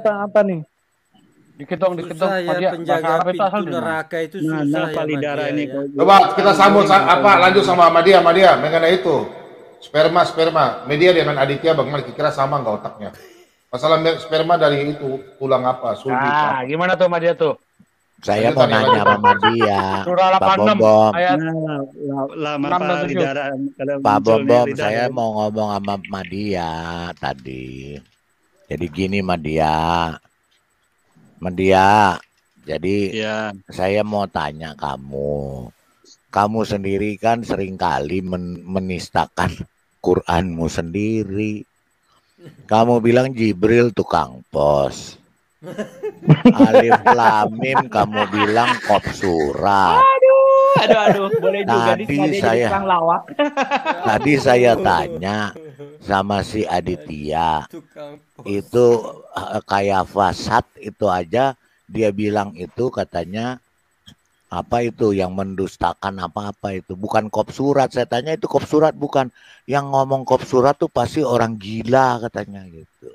Apa nih? Dikit dong. Penjaga pintu neraka itu susah ya Madia ini. Coba kita sambut lanjut sama Madia mengenai itu. Sperma. Media dengan Aditya bagaimana kira sama nggak otaknya? Masalah sperma dari itu tulang apa? Sulbi. Gimana tuh Madia tuh? Saya mau nanya sama Madia. Surah 86 ayat 6 Pak Bombom, saya mau ngomong sama Madia tadi. Jadi gini Madia, jadi saya mau tanya kamu sendiri kan seringkali menistakan Quranmu sendiri. Kamu bilang Jibril tukang pos, Alif Lam Mim kamu bilang kop surat. Aduh, boleh juga Tadi saya tanya sama si Aditya, itu kayak fasad itu aja dia bilang itu katanya apa itu yang mendustakan apa itu bukan kop surat. Saya tanya itu kop surat bukan, yang ngomong kop surat tuh pasti orang gila katanya gitu.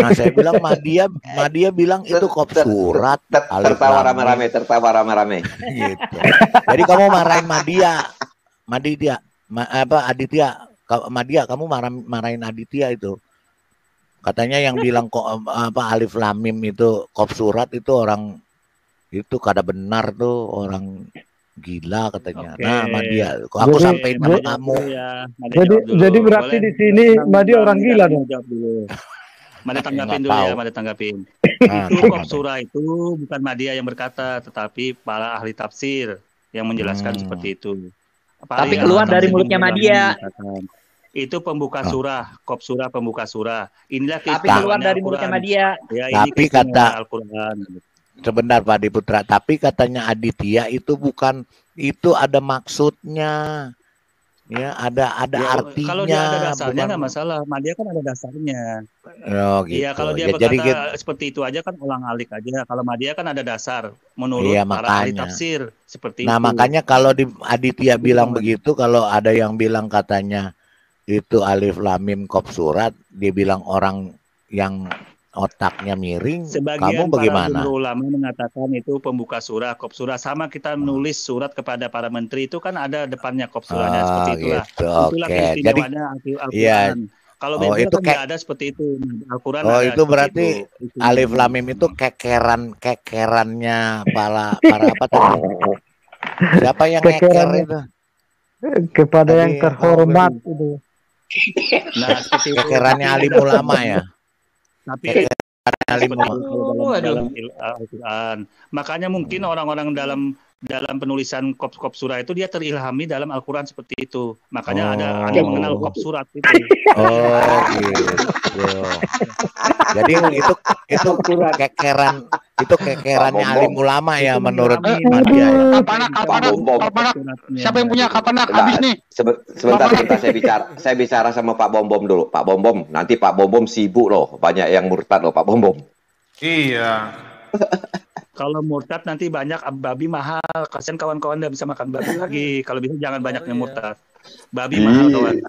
Nah saya bilang Madia bilang itu kop surat. Tertawa rame-rame gitu. Jadi kamu marahin Aditya, kamu marahin Aditya itu. Katanya yang bilang kok Alif Lam Mim itu kop surat itu orang itu kada benar tuh, orang gila katanya. Nah Madia, aku sampein sama kamu. Jadi berarti di sini Madia orang gila dong. Madia tanggapin. Itu kop surah itu bukan Madia yang berkata, tetapi para ahli tafsir yang menjelaskan seperti itu. Tapi keluar dari mulutnya Madia. Itu pembuka surah, kop surah pembuka surah. Inilah tapi keluar dari mulutnya Madia. Ya, tapi kata Al-Quran. Sebentar Pak Diputra, tapi katanya Aditya itu bukan, itu ada maksudnya. Ya, ada artinya. Kalau dia ada dasarnya nggak masalah. Madia kan ada dasarnya. Oh, gitu. Iya, kalau dia berkata seperti itu aja kan ulang-alik aja. Kalau Madia kan ada dasar menurut para ahli tafsir seperti itu. Nah, makanya kalau di Aditya bilang begitu, kalau ada yang bilang katanya itu Alif Lam Mim kop surat, dia bilang orang yang otaknya miring. Sebagian kamu bagaimana? Para ulama mengatakan itu pembuka surah, kop surah. Sama kita menulis surat kepada para menteri itu kan ada depannya kop surahnya seperti itulah. Gitu. Itulah keistimewanya Al-Quran. Kalau memang itu kan nggak ada seperti itu. Al-Quran ada itu berarti itu. Alif Lam Mim itu kekerannya para apa tadi? Siapa yang ngeker itu? Kepada yang terhormat itu. Nah, kekerannya alim ulama ya. Tapi dalam Al-Quran. Makanya mungkin orang-orang dalam penulisan kop surah itu dia terilhami dalam Al-Quran seperti itu. Makanya ada mengenal kop surat itu. Oh gitu. Jadi itu kekerannya alim ulama ya menurut Madia ya. Kapanak. Siapa yang punya kapanak habis nih? Sebentar saya bicara sama Pak Bombom dulu. Pak Bombom, nanti Pak Bombom sibuk loh, banyak yang murtad loh Pak Bombom. Iya. Kalau murtad nanti banyak babi mahal. Kasian kawan-kawan tidak bisa makan babi lagi. Kalau bisa jangan banyak yang murtad. Babi mahal kawan.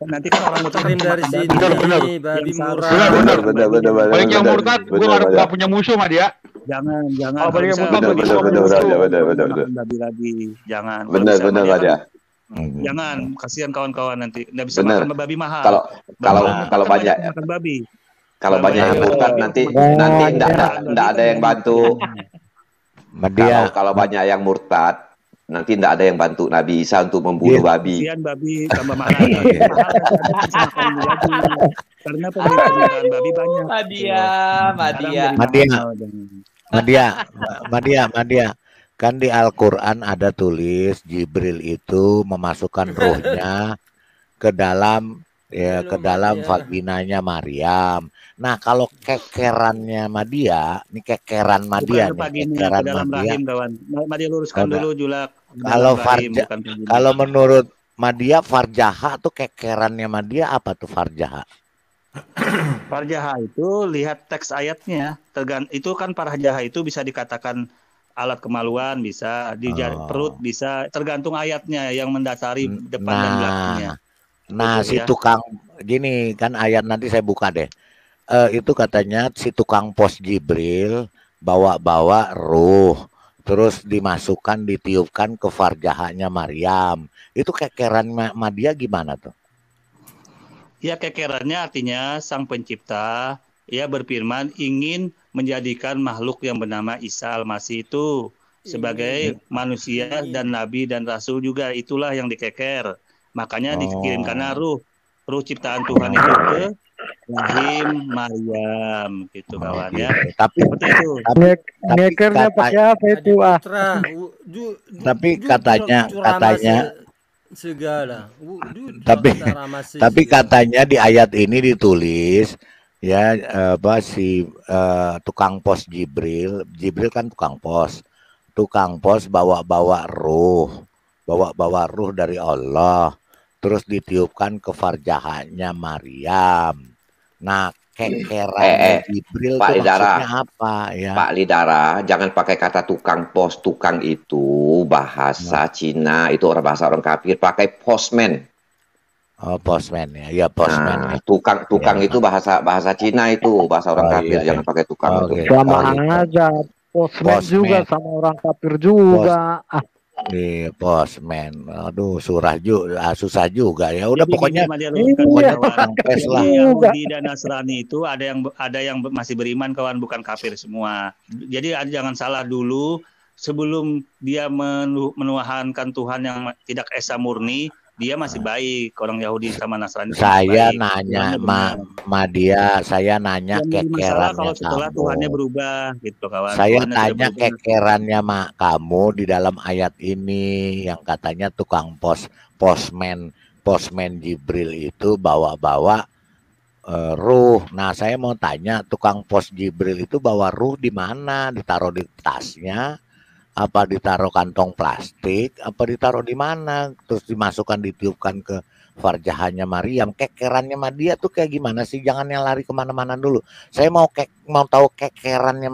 Nanti kan orang murtad dari sini. Babi murah. Benar. Balik yang murtad, gue nggak punya musuh mah dia. Jangan. Kalau balik yang murtad, benar. Babi lagi, jangan. Benar ya. Jangan, kasihan kawan-kawan nanti nggak bisa makan babi mahal. Kalau banyak makan babi. Kalau banyak yang murtad nanti enggak ada yang bantu. Kalau banyak yang murtad nanti enggak ada yang bantu Nabi Isa untuk membunuh babi. Kasihan babi tambah mahal. Karena pemeliharaan babi banyak. Madia. Kan di Al-Quran ada tulis Jibril itu memasukkan rohnya ke dalam vaginanya Maryam. Nah, kalau kekerannya Madia, ini kekeran Madia nih, kekeran Madia. Madia luruskan dulu Julak. Kalau menurut Madia farjaha tuh kekerannya Madia apa tuh farjaha? Farjaha itu lihat teks ayatnya. Itu kan farjaha itu bisa dikatakan alat kemaluan, bisa di perut, bisa tergantung ayatnya yang mendasari depan dan belakangnya. Nah, si tukang gini kan ayat nanti saya buka deh. Itu katanya si tukang pos Jibril bawa ruh, terus dimasukkan, ditiupkan ke farjahanya Maryam. Itu kekeran Madia gimana tuh? Ya, kekerannya artinya sang pencipta ya berfirman ingin menjadikan makhluk yang bernama Isa Al-Masih itu sebagai manusia dan nabi dan rasul juga, itulah yang dikeker. Makanya dikirimkanlah ruh ciptaan Tuhan itu ke rahim Maryam gitu kawan ya. Tapi ngekernya pakai apa itu Tapi katanya segala. Tapi katanya di ayat ini ditulis ya tukang pos Jibril kan tukang pos bawa ruh dari Allah, terus ditiupkan ke farjahannya Maryam. Nah, kekeran Jibril Pak itu Lidara, maksudnya apa ya? Pak Lidara, jangan pakai kata tukang pos. Tukang itu bahasa Cina, itu bahasa orang kafir, pakai postman. Oh, postman ya. Ya, postman. Nah, tukang itu bahasa Cina, itu bahasa orang kafir, jangan pakai tukang itu. Sama aja, postman juga sama orang kafir juga. Postman. Aduh, susah juga ya. Udah Jadi pokoknya tukang pes lah. Yahudi dan Nasrani itu ada yang masih beriman kawan, bukan kafir semua. Jadi jangan salah dulu, sebelum dia menuhankan Tuhan yang tidak esa murni, dia masih baik. Orang Yahudi sama Nasrani saya nanya Madia, saya nanya kekerannya kalau setelah kamu. Tuhannya berubah gitu kawan. Saya tanya kekerannya kamu di dalam ayat ini yang katanya tukang postman Jibril itu bawa ruh. Nah, saya mau tanya, tukang pos Jibril itu bawa ruh di mana? Ditaruh di tasnya? Apa ditaruh kantong plastik, apa ditaruh di mana, terus dimasukkan, ditiupkan ke farjahannya Maryam. Kekerannya Madia tuh kayak gimana sih? Jangan yang lari kemana-mana dulu. Saya mau tahu kekerannya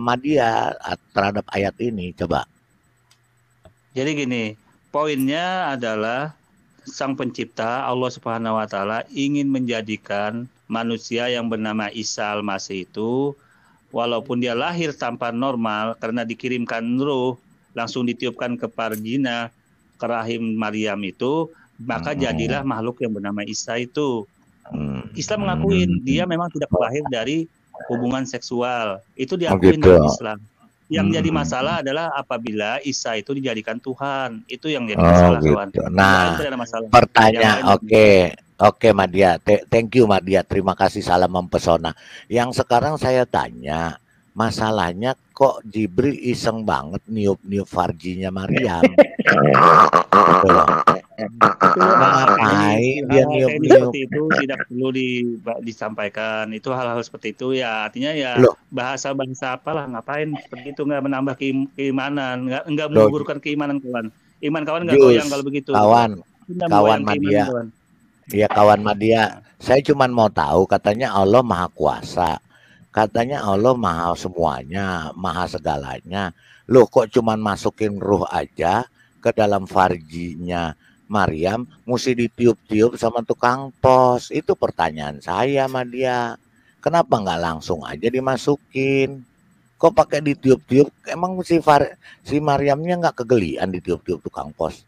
Madia terhadap ayat ini, coba. Jadi gini, poinnya adalah sang pencipta Allah Subhanahu wa taala ingin menjadikan manusia yang bernama Isa Al-Masih itu, walaupun dia lahir tanpa normal, karena dikirimkan ruh, langsung ditiupkan ke farjina, ke rahim Maryam itu, maka jadilah makhluk yang bernama Isa itu. Islam mengakuin dia memang tidak lahir dari hubungan seksual. Itu diakuin dalam Islam. Yang jadi masalah adalah apabila Isa itu dijadikan Tuhan. Itu yang jadi masalah, kawan. Nah, pertanyaan, Oke Madia, thank you Madia, terima kasih, salam mempesona. Yang sekarang saya tanya, masalahnya kok Jibril iseng banget niup farjinya Maryam? Ngapain dia niup-niup? Itu tidak perlu disampaikan. Itu hal-hal seperti itu ya, artinya ya bahasa-bahasa apalah, ngapain seperti itu, nggak menambah keimanan, nggak menggugurkan keimanan kawan. Iman kawan nggak goyang kalau begitu. Kawan Madia. Ya kawan Madia, saya cuma mau tahu, katanya Allah Maha Kuasa, katanya Allah Maha semuanya, Maha segalanya. Loh, kok cuma masukin ruh aja ke dalam farjinya Maryam, mesti ditiup-tiup sama tukang pos? Itu pertanyaan saya Madia. Kenapa nggak langsung aja dimasukin? Kok pakai ditiup-tiup? Emang si Maryamnya nggak kegelian ditiup-tiup tukang pos?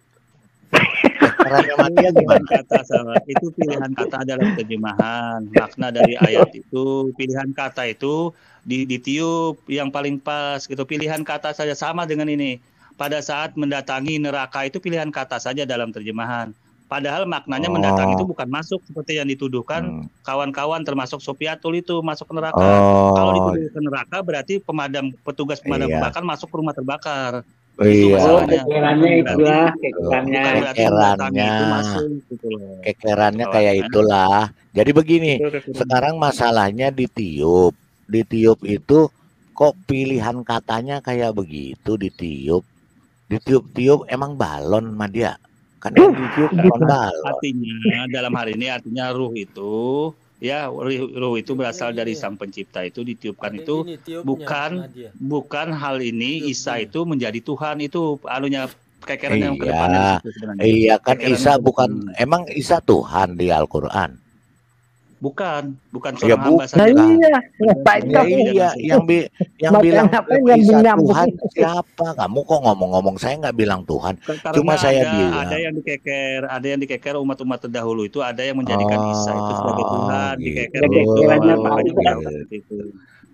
kekerannya Madia Pilihan gimana? kata salah. Itu pilihan kata dalam terjemahan. Makna dari ayat itu, pilihan kata itu ditiup yang paling pas gitu. Pilihan kata saja sama dengan ini. Pada saat mendatangi neraka itu pilihan kata saja dalam terjemahan. Padahal maknanya mendatangi itu bukan masuk seperti yang dituduhkan kawan-kawan termasuk Sofiatul itu masuk ke neraka. Kalau dituduh ke neraka berarti petugas pemadam kebakaran masuk ke rumah terbakar. Itu masalahnya. Kekerannya itulah, kekerannya. Bukan berarti mendatangi itu masuk gitu loh. Kekerannya kayak itulah. Jadi begini, sekarang masalahnya ditiup. Ditiup itu kok pilihan katanya kayak begitu ditiup. Ditiup-tiup emang balon Madia. Kan yang ditiup balon. Artinya dalam hari ini artinya ruh itu ya ruh itu berasal dari Sang Pencipta itu ditiupkan itu bukan hal ini Isa itu menjadi Tuhan itu anunya kekeran yang kedepannya sebenarnya. Iya kan Isa bukan emang Isa Tuhan di Al-Qur'an. Bukan seorang hamba saja. Iya, yang bilang Isa Tuhan siapa? Kamu kok ngomong-ngomong saya nggak bilang Tuhan. Cuma saya bilang ada yang dikeker umat-umat terdahulu itu ada yang menjadikan Isa itu sebagai Tuhan, dikeker itu.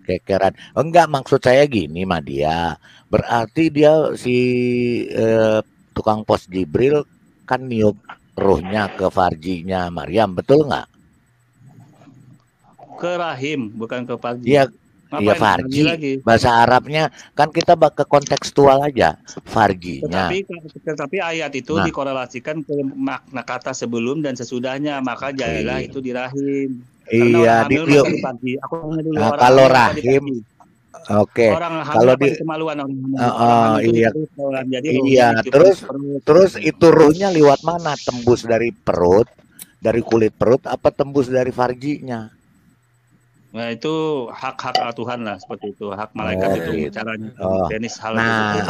Kekeran. Enggak, maksud saya gini Madia. Berarti dia si tukang pos Jibril kan niup ruhnya ke farjinya Maryam, betul nggak? Ke rahim bukan ke farji. Iya, iya farji. Bahasa Arabnya kan kita ke kontekstual aja farjinya. Tetapi ayat itu dikorelasikan ke makna kata sebelum dan sesudahnya, maka jadilah itu di rahim. Iya, di kalau rahim. Oke. Kalau di kemaluan iya. Iya, terus itu ruhnya lewat mana? Tembus dari perut, dari kulit perut apa tembus dari farjinya? Nah itu hak Tuhan lah seperti itu, hak malaikat itu caranya tenis hal itu.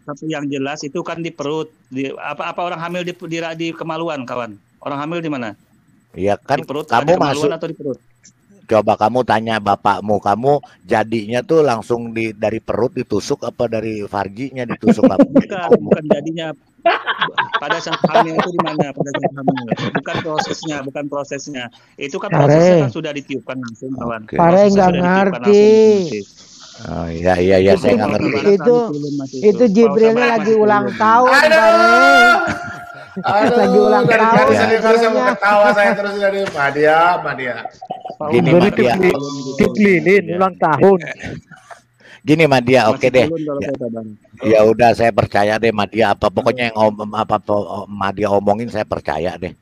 Tapi yang jelas itu kan di perut, apa orang hamil di kemaluan kawan? Orang hamil di mana? Iya kan di perut, kamu masuk atau di perut? Coba kamu tanya bapakmu, kamu jadinya tuh langsung dari perut ditusuk apa dari farjinya ditusuk apa? Bukan jadinya. Pada saat hamil itu di mana? Pada saat hamil. Bukan prosesnya. Itu kan prosesnya kan sudah ditiupkan langsung kawan. Pare nggak ngerti. Oh iya saya nggak ngerti. Itu Jibrilnya lagi ulang tahun. Lagi ulang tahun. Saya mau ketawa saya terus dari Madia. Gini Madia. Dikelilin ulang tahun. Gini Madia, oke deh. Ya udah saya percaya deh Madia pokoknya yang Madia omongin saya percaya deh.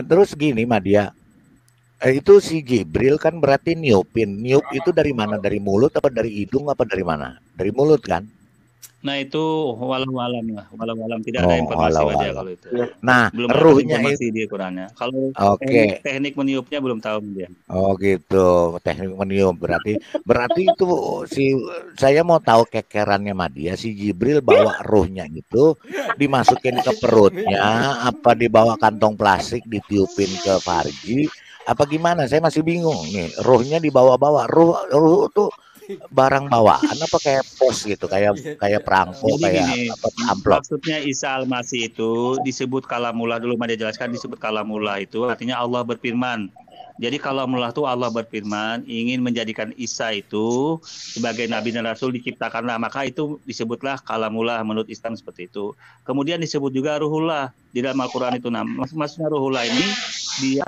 Terus gini Madia, itu si Jibril kan berarti niup itu dari mana? Dari mulut apa dari hidung apa dari mana? Dari mulut kan? Nah itu walau-alam tidak ada informasi Madia kalau itu. Nah belum ruhnya itu di Qurannya. Kalau teknik meniupnya belum tahu dia. Oh gitu, teknik meniup berarti itu saya mau tahu kekerannya Madia, si Jibril bawa ruhnya itu dimasukin ke perutnya apa dibawa kantong plastik ditiupin ke farji apa gimana? Saya masih bingung nih. Ruhnya dibawa-bawa, ruh tuh barang bawaan apa kayak pos gitu, kayak perangko, kayak amplop. Maksudnya Isa Al-Masih itu disebut kalamullah dulu, Madia jelaskan disebut kalamullah itu artinya Allah berfirman. Jadi kalamullah itu Allah berfirman ingin menjadikan Isa itu sebagai nabi dan rasul diciptakanlah, maka itu disebutlah kalamullah menurut Islam seperti itu. Kemudian disebut juga ruhullah di dalam Al-Qur'an itu. Maksudnya ruhullah ini dia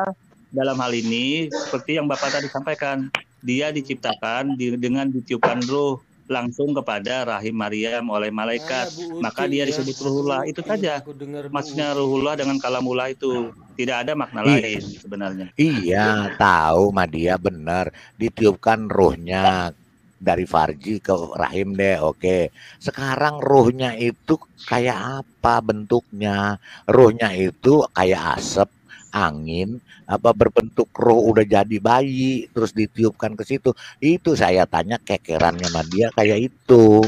dalam hal ini seperti yang Bapak tadi sampaikan, dia diciptakan dengan ditiupkan ruh langsung kepada rahim Maryam oleh malaikat, maka dia disebut ruhullah. Itu saja maksudnya ruhullah dengan kalamullah itu, tidak ada makna lain sebenarnya. Iya tahu Madia benar, ditiupkan ruhnya dari farji ke rahim deh. Oke, sekarang ruhnya itu kayak apa bentuknya? Ruhnya itu kayak asap, angin, apa berbentuk ruh udah jadi bayi terus ditiupkan ke situ. Itu saya tanya kekerannya Madia kayak itu.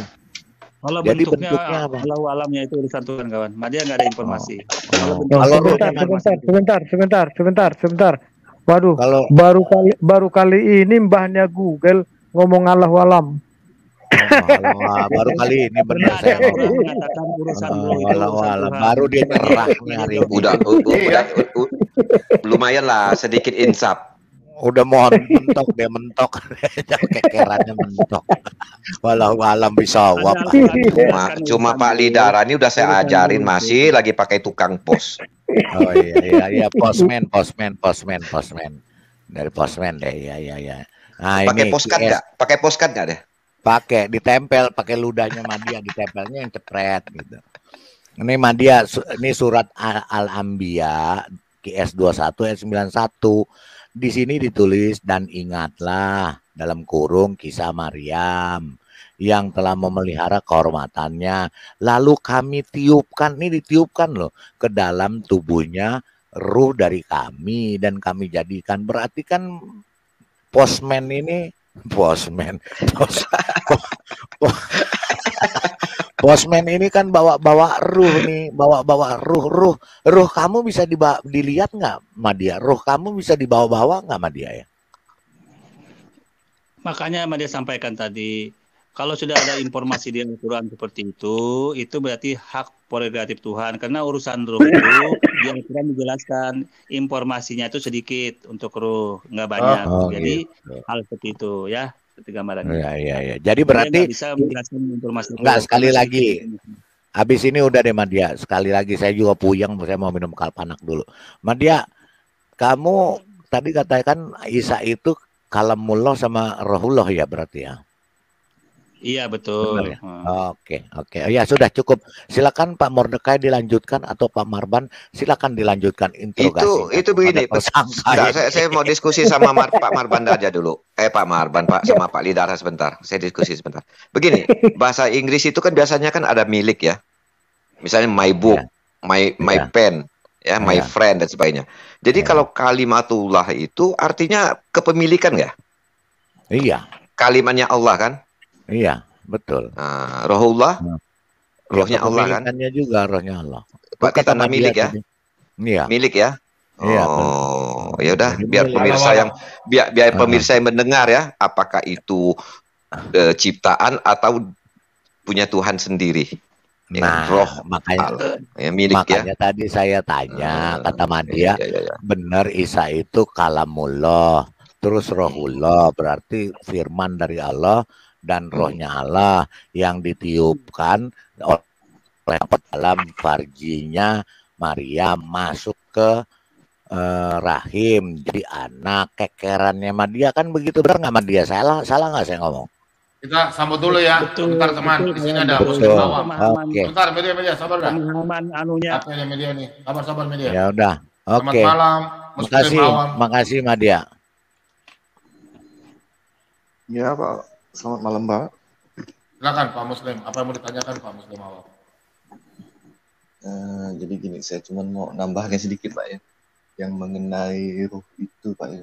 Kalau jadi bentuknya apa? Kalau alamnya itu urusan Tuhan kawan. Madia nggak ada informasi. Sebentar. Waduh, baru kali ini mbahnya Google ngomong Allahu alam. Baru kali ini benar saya orang mengatakan urusan roh itu urusan Tuhan. Baru dia nyerah nih hari ini. Udah, lumayan lah sedikit insaf. Udah mohon mentok dia mentok. Kekerannya mentok. Walau alam bisa wap. Cuma Pak Lidara ini udah saya ajarin masih lagi pakai tukang pos. Oh iya postman dari postman deh ya. Nah, pakai postcard nggak? Pakai postcard nggak deh? Pakai ditempel, pakai ludahnya Madia ditempelnya yang cepret gitu. Ini Madia, ini surat Al-Anbiya QS 21 ayat 91. Di sini ditulis dan ingatlah dalam kurung kisah Maryam yang telah memelihara kehormatannya. Lalu kami tiupkan, ini ditiupkan loh ke dalam tubuhnya ruh dari kami dan kami jadikan. Berarti kan postman ini postman ini kan bawa ruh nih, bawa ruh kamu bisa dilihat nggak Madia? Ruh kamu bisa dibawa-bawa nggak Madia ya? Makanya Madia sampaikan tadi, kalau sudah ada informasi di Al-Quran seperti itu berarti hak prerogatif Tuhan. Karena urusan ruh itu di Al-Quran dijelaskan informasinya itu sedikit untuk ruh, nggak banyak. Jadi gitu. Hal seperti itu ya, seperti gambarannya. Iya. Jadi berarti bisa menjelaskan informasi. Nggak, sekali lagi. Habis ini udah deh Madia. Sekali lagi saya juga puyeng, saya mau minum kalpanak dulu. Madia, kamu tadi katakan Isa itu kalamullah sama rohullah ya berarti ya? Iya betul. Benar, ya? Oke. Ya sudah cukup. Silakan Pak Mordekai dilanjutkan atau Pak Marban silakan dilanjutkan interogasi. Itu begini. Saya mau diskusi sama Pak Marban aja dulu. Pak Marban sama Pak Lidara sebentar. Saya diskusi sebentar. Begini, bahasa Inggris itu kan biasanya kan ada milik ya. Misalnya my book, my pen, ya, my friend dan sebagainya. Jadi kalau kalimatullah itu artinya kepemilikan ya? Iya. Kalimatnya Allah kan? Iya, betul. Nah, rohullah, rohnya Allah kan? Juga rohnya Allah. Berarti tanda milik ya? Iya. Milik ya? Iya. Oh, ya udah, biar pemirsa yang mendengar ya, apakah itu ciptaan atau punya Tuhan sendiri? Nah, roh makanya milik makanya tadi saya tanya kata Madia, benar Isa itu kalamullah, terus rohullah berarti firman dari Allah. Dan rohnya Allah yang ditiupkan oleh dalam farjinya Maryam masuk ke rahim jadi anak kekerannya Madia kan begitu, benar nggak Madia? Salah nggak saya ngomong? Kita sambut dulu ya. Bentar teman, di sini ada Muslim Awam. Oke. Bentar media sabar dah. Anunya. Apa ini media nih? Sabar media. Ya udah. Oke. Selamat malam. Makasih Madia. Ya Pak. Selamat malam Pak. Silakan Pak Muslim, apa yang mau ditanyakan Pak Muslim awal? Jadi gini, saya cuma mau nambahkan sedikit Pak ya, yang mengenai ruh itu Pak ya.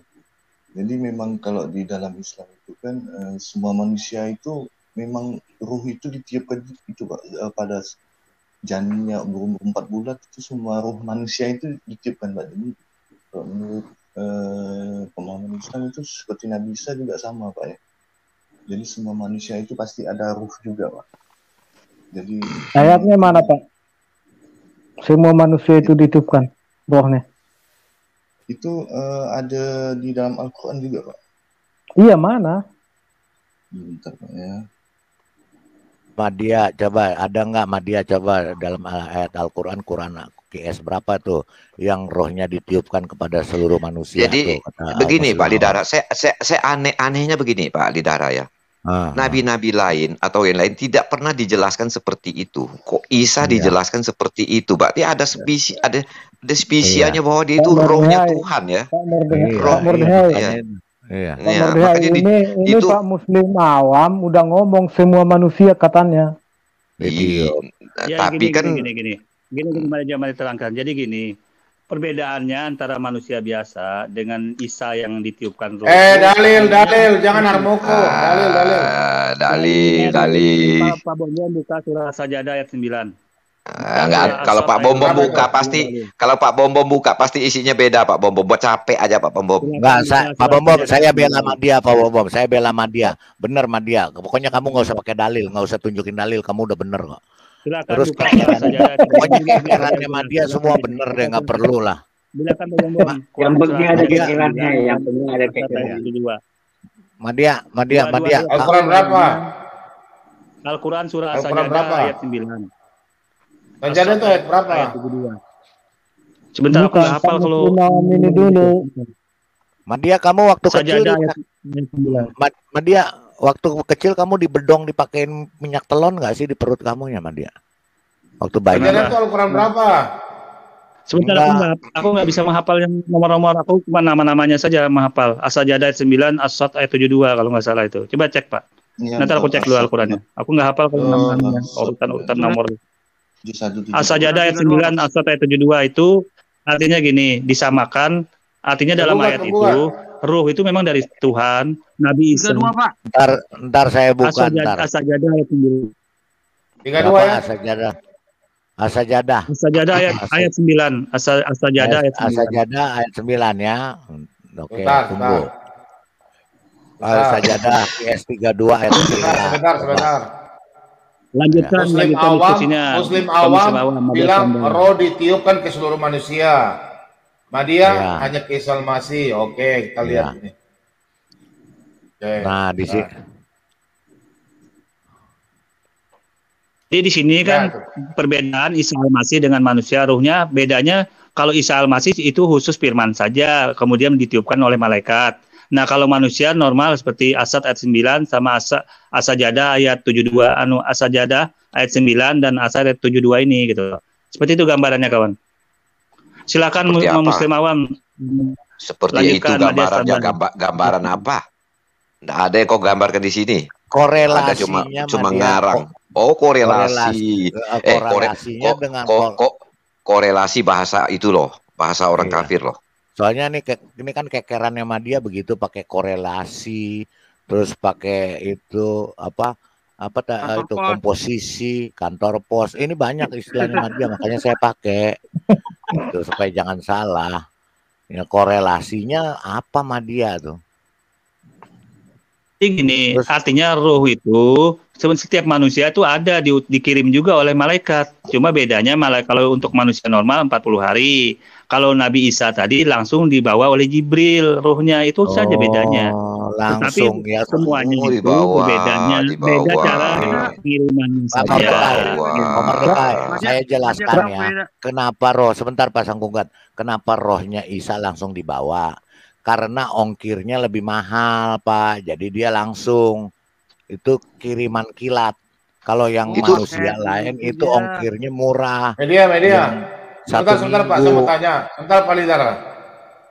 Jadi memang kalau di dalam Islam itu kan semua manusia itu memang ruh itu ditiupkan itu Pak pada janinnya berumur 4 bulan itu semua ruh manusia itu ditiupkan Pak. Jadi kalau menurut pemahaman Islam itu seperti Nabi Isa juga sama Pak ya. Jadi semua manusia itu pasti ada ruh juga, Pak. Jadi ayatnya mana, Pak? Semua manusia itu ditiupkan rohnya. Itu ada di dalam Al-Quran juga, Pak. Iya, mana? Bentar, Pak ya. Madia, coba ada nggak Madia coba dalam ayat Al-Quran, Quran QS berapa tuh yang rohnya ditiupkan kepada seluruh manusia? Jadi tuh, begini Pak Lidara, saya anehnya begini Pak Lidara ya. Nabi-nabi lain atau yang lain tidak pernah dijelaskan seperti itu. Kok Isa dijelaskan seperti itu? Berarti ada spesialnya bahwa dia itu rohnya Tuhan ya. Ini Pak Muslim Awam udah ngomong semua manusia katanya. Tapi kan gini mari terangkan. Jadi gini, perbedaannya antara manusia biasa dengan Isa yang ditiupkan roh. Dalil, jangan harmoko. Dalil. Dalil. Pak Bonjen buka surah Sajadah ayat 9. Enggak, kalau Pak Bom buka pasti, kalau Pak Bom buka pasti isinya beda Pak Bom. Buat capek aja Pak Bom. Enggak, Pak Bom, saya bela Madia, Pak Bom. Saya bela Madia. Bener Madia. Pokoknya kamu nggak usah pakai dalil, nggak usah tunjukin dalil. Kamu udah bener kok. Terus pokoknya kekerannya Madia semua bener deh, nggak perlu lah. Yang penting ada kekerannya, yang penting ada kekerannya. Madia. Al-Quran berapa? Al-Quran surah As-Sajdah ayat 9. Sajadah itu ayat berapa? Ayat 72. Sebentar aku nggak hafal kalau ini dulu. Madia, kamu waktu kecil Madia waktu kecil kamu dibedong dipakein minyak telon nggak sih di perut kamu ya Madia? Waktu bayi. Sajadah itu Al-Quran berapa? Sebentar aku nggak bisa menghafal yang nomor-nomor, aku cuma nama-namanya saja menghafal. As-Sajdah ayat 9, As-Sad ayat 72 kalau nggak salah itu. Coba cek Pak. Nanti aku cek dulu Al-Qurannya. Aku nggak hafal kalau nama-namanya, urutan nomor. As-Sajdah ayat 9, As-Sad ayat 72 itu artinya gini, disamakan, artinya dalam ayat itu, ruh itu memang dari Tuhan, Nabi Isa. Ntar saya buka ntar. As-Sajdah ayat 9. 32 ya? As-Sajdah ayat 9. As-Sajdah ayat 9. As-Sajdah ayat 9 ya. Oke, tunggu. As-Sajdah PS32 ayat 9. Sebentar. Lanjutkan Muslim awam bilang roh ditiupkan ke seluruh manusia. Madia hanya ke Isa Al-Masih. Oke, kita lihat ini. Nah, di sini. Jadi di sini kan perbedaan Isa Al-Masih dengan manusia, ruhnya bedanya kalau Isa Al-Masih itu khusus firman saja, kemudian ditiupkan oleh malaikat. Nah, kalau manusia normal seperti As-Sad ayat 9 sama As-Sajdah ayat 72, As-Sajdah ayat 9 dan As-Sad ayat 72 ini gitu. Seperti itu gambarannya kawan. Silakan Muslim awam. Seperti itu gambarannya, gambaran apa? Nggak ada yang kau gambarkan di sini. Korelasinya ada cuma ngarang. Oh, korelasi. Korelasinya dengan korelasi bahasa itu loh, bahasa orang kafir loh. Soalnya ini kan kekerannya Madia begitu, pakai korelasi, terus pakai itu itu komposisi, kantor pos. Ini banyak istilahnya Madia, makanya saya pakai itu supaya jangan salah. Ya, korelasinya apa Madia tuh? Gini, artinya roh itu setiap manusia itu ada dikirim juga oleh malaikat. Cuma bedanya kalau untuk manusia normal 40 hari. Kalau Nabi Isa tadi langsung dibawa oleh Jibril, rohnya itu saja bedanya. Langsung ya semuanya itu bedanya, beda cara pengirimannya saja. Saya jelaskan ya. Kenapa roh? Sebentar Pak Sangkunggat. Kenapa rohnya Isa langsung dibawa? Karena ongkirnya lebih mahal, Pak. Jadi dia langsung itu kiriman kilat. Kalau yang manusia lain itu ongkirnya murah. Media. Sebentar Pak, saya mau tanya. Sebentar Pak Lidara.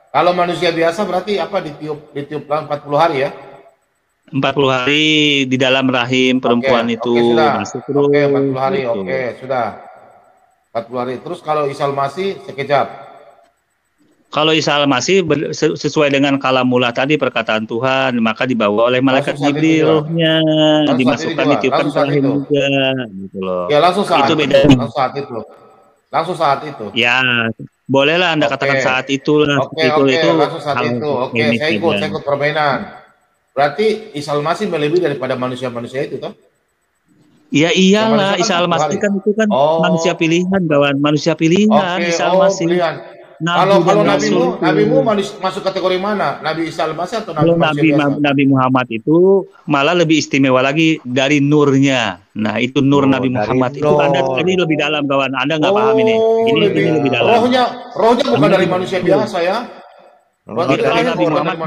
Kalau manusia biasa berarti apa ditiup 40 hari ya? 40 hari di dalam rahim perempuan itu. Masuk terus. 40 hari. Sudah. 40 hari. Terus kalau Isa Al-Masih sekejap. Kalau Isa Al-Masih sesuai dengan kalamullah tadi perkataan Tuhan, maka dibawa oleh malaikat Jibril rohnya, dimasukkan ditiupkan ke rahim juga gitu loh. Ya langsung saat itu beda. Langsung saat itu. Ya, bolehlah Anda katakan saat itulah. Itu langsung saat itu. Saya ikut permainan. Berarti Isa Al-Masih melebihi daripada manusia-manusia itu toh? Ya iyalah, Isa Al-Masih kan itu kan manusia pilihan, kawan. Manusia pilihan Isa Al-Masih. Kalau nabimu masuk kategori mana? Nabi Isa Al-Masih atau Nabi Muhammad itu malah lebih istimewa lagi dari nurnya. Nah, itu nur Nabi Muhammad itu ini lebih dalam kawan. Anda nggak paham ini. Ini lebih dalam. Rohnya bukan dari manusia biasa ya. Nabi Muhammad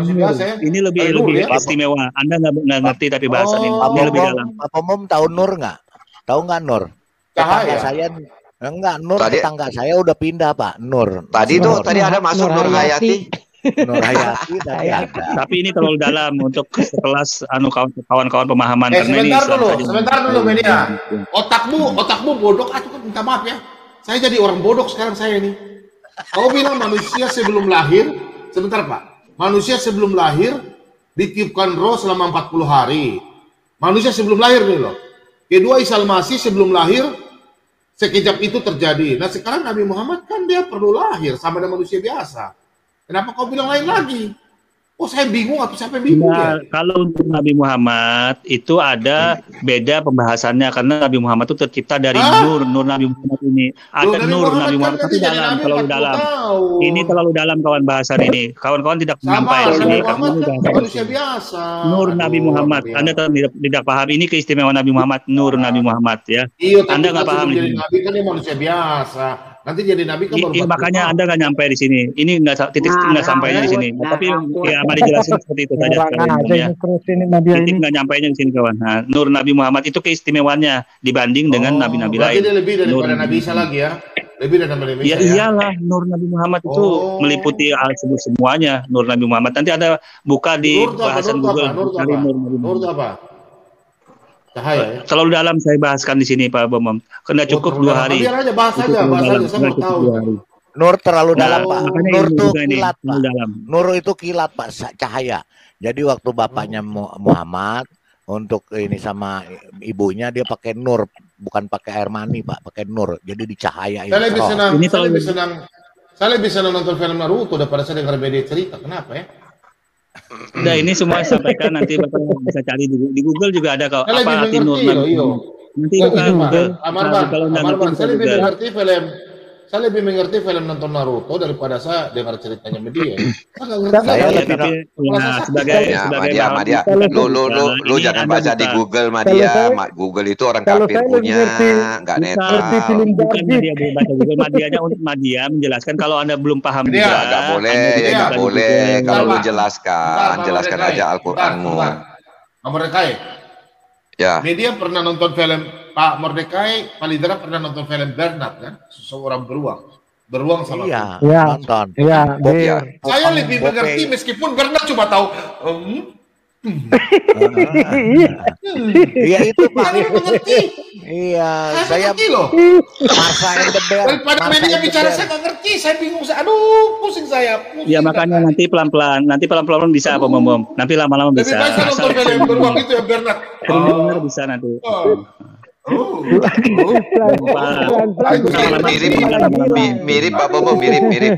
ini lebih istimewa. Anda nggak ngerti tapi bahasan ini lebih dalam. Pak Mom tahu nur nggak? Tahu nggak nur? Cahaya. Saya enggak, Nur tetangga saya udah pindah Pak. Nur. Tadi ada masuk Nur Hayati. Nur Hayati tadi ada. Tapi ini terlalu dalam untuk sekelas kawan-kawan pemahaman karena sebentar dulu Media. Otakmu bodoh minta maaf ya. Saya jadi orang bodoh sekarang saya ini. Kau bilang manusia sebelum lahir, sebentar Pak. Manusia sebelum lahir ditiupkan roh selama 40 hari. Manusia sebelum lahir nih loh. Kedua Isa Al-Masih sebelum lahir sekejap itu terjadi. Nah sekarang Nabi Muhammad kan dia perlu lahir sama dengan manusia biasa. Kenapa kau bilang lain lagi? Oh saya bingung, apa siapa yang bingung ya? Kalau untuk Nabi Muhammad itu ada beda pembahasannya karena Nabi Muhammad itu tercipta dari nur Nabi Muhammad ini. Ada Nabi Muhammad tapi dalam, terlalu dalam. Ini terlalu dalam kawan bahasan ini. Kawan-kawan tidak sampai sini karena ini manusia biasa. Nur Nabi Muhammad. Anda tidak paham ini keistimewaan Nabi Muhammad, nur Nabi Muhammad ya. Iya, Anda nggak paham jadi Nabi kan dia manusia biasa. Nanti jadi Nabi kan baru makanya Anda nggak nyampe di sini. Ini nggak nggak sampainya di sini. Tapi ya mari jelasin seperti itu saja. Titik nggak nyampainya di sini kawan. Nah, nur Nabi Muhammad itu keistimewaannya dibanding dengan nabi-nabi lain. Dia lebih daripada Nabi Isa lagi ya. Lebih dari Nabi Isa. Ya iyalah, nur Nabi Muhammad itu meliputi semuanya. Nur Nabi Muhammad. Nanti ada buka di bahasan Google. Nur apa? Cahaya. Terlalu dalam saya bahaskan di sini Pak Bambang. Kena cukup 2 hari. Biar aja bahas aja, saya mau tahu. Nur terlalu dalam Pak. Nur itu kilat Pak. Dalam. Nur itu kilat Pak, cahaya. Jadi waktu bapaknya Muhammad untuk ini sama ibunya dia pakai nur, bukan pakai air mani Pak, pakai nur. Jadi dicahayai. Saya lebih senang nonton film Naruto daripada saya dengar media cerita. Kenapa ya? Nah ini semua sampaikan nanti Bapak bisa cari di Google juga ada kok apa arti nur Nabi. Nanti Google. Saya lebih mengerti film nonton Naruto daripada saya dengar ceritanya media. Sebagai Madia, lu jangan baca di Google Madia. Google itu orang kafir punya, nggak netral. Bukan Madia baca Google, Madianya untuk Madia menjelaskan kalau Anda belum paham juga. Nggak boleh. Kalau lu jelaskan aja Al-Qur'anmu. Mordekai. Ya. Media pernah nonton film Pak Mordekai, Pak Lidra pernah nonton film Bernard kan, seseorang beruang sama nonton. Iya. Saya lebih mengerti meskipun Bernard cuma tahu. Iya itu Pak. Saya mengerti. Iya, saya mengerti loh. Marsa and the Bear. Daripada media bicara saya nggak ngerti, saya bingung. Aduh, pusing saya. Ya makanya nanti pelan-pelan bisa Pak Bom. Nanti lama-lama bisa. Lebih baik saya nonton film beruang itu ya Bernard. Benar bisa nanti. Mirip Pak Bobo, mirip.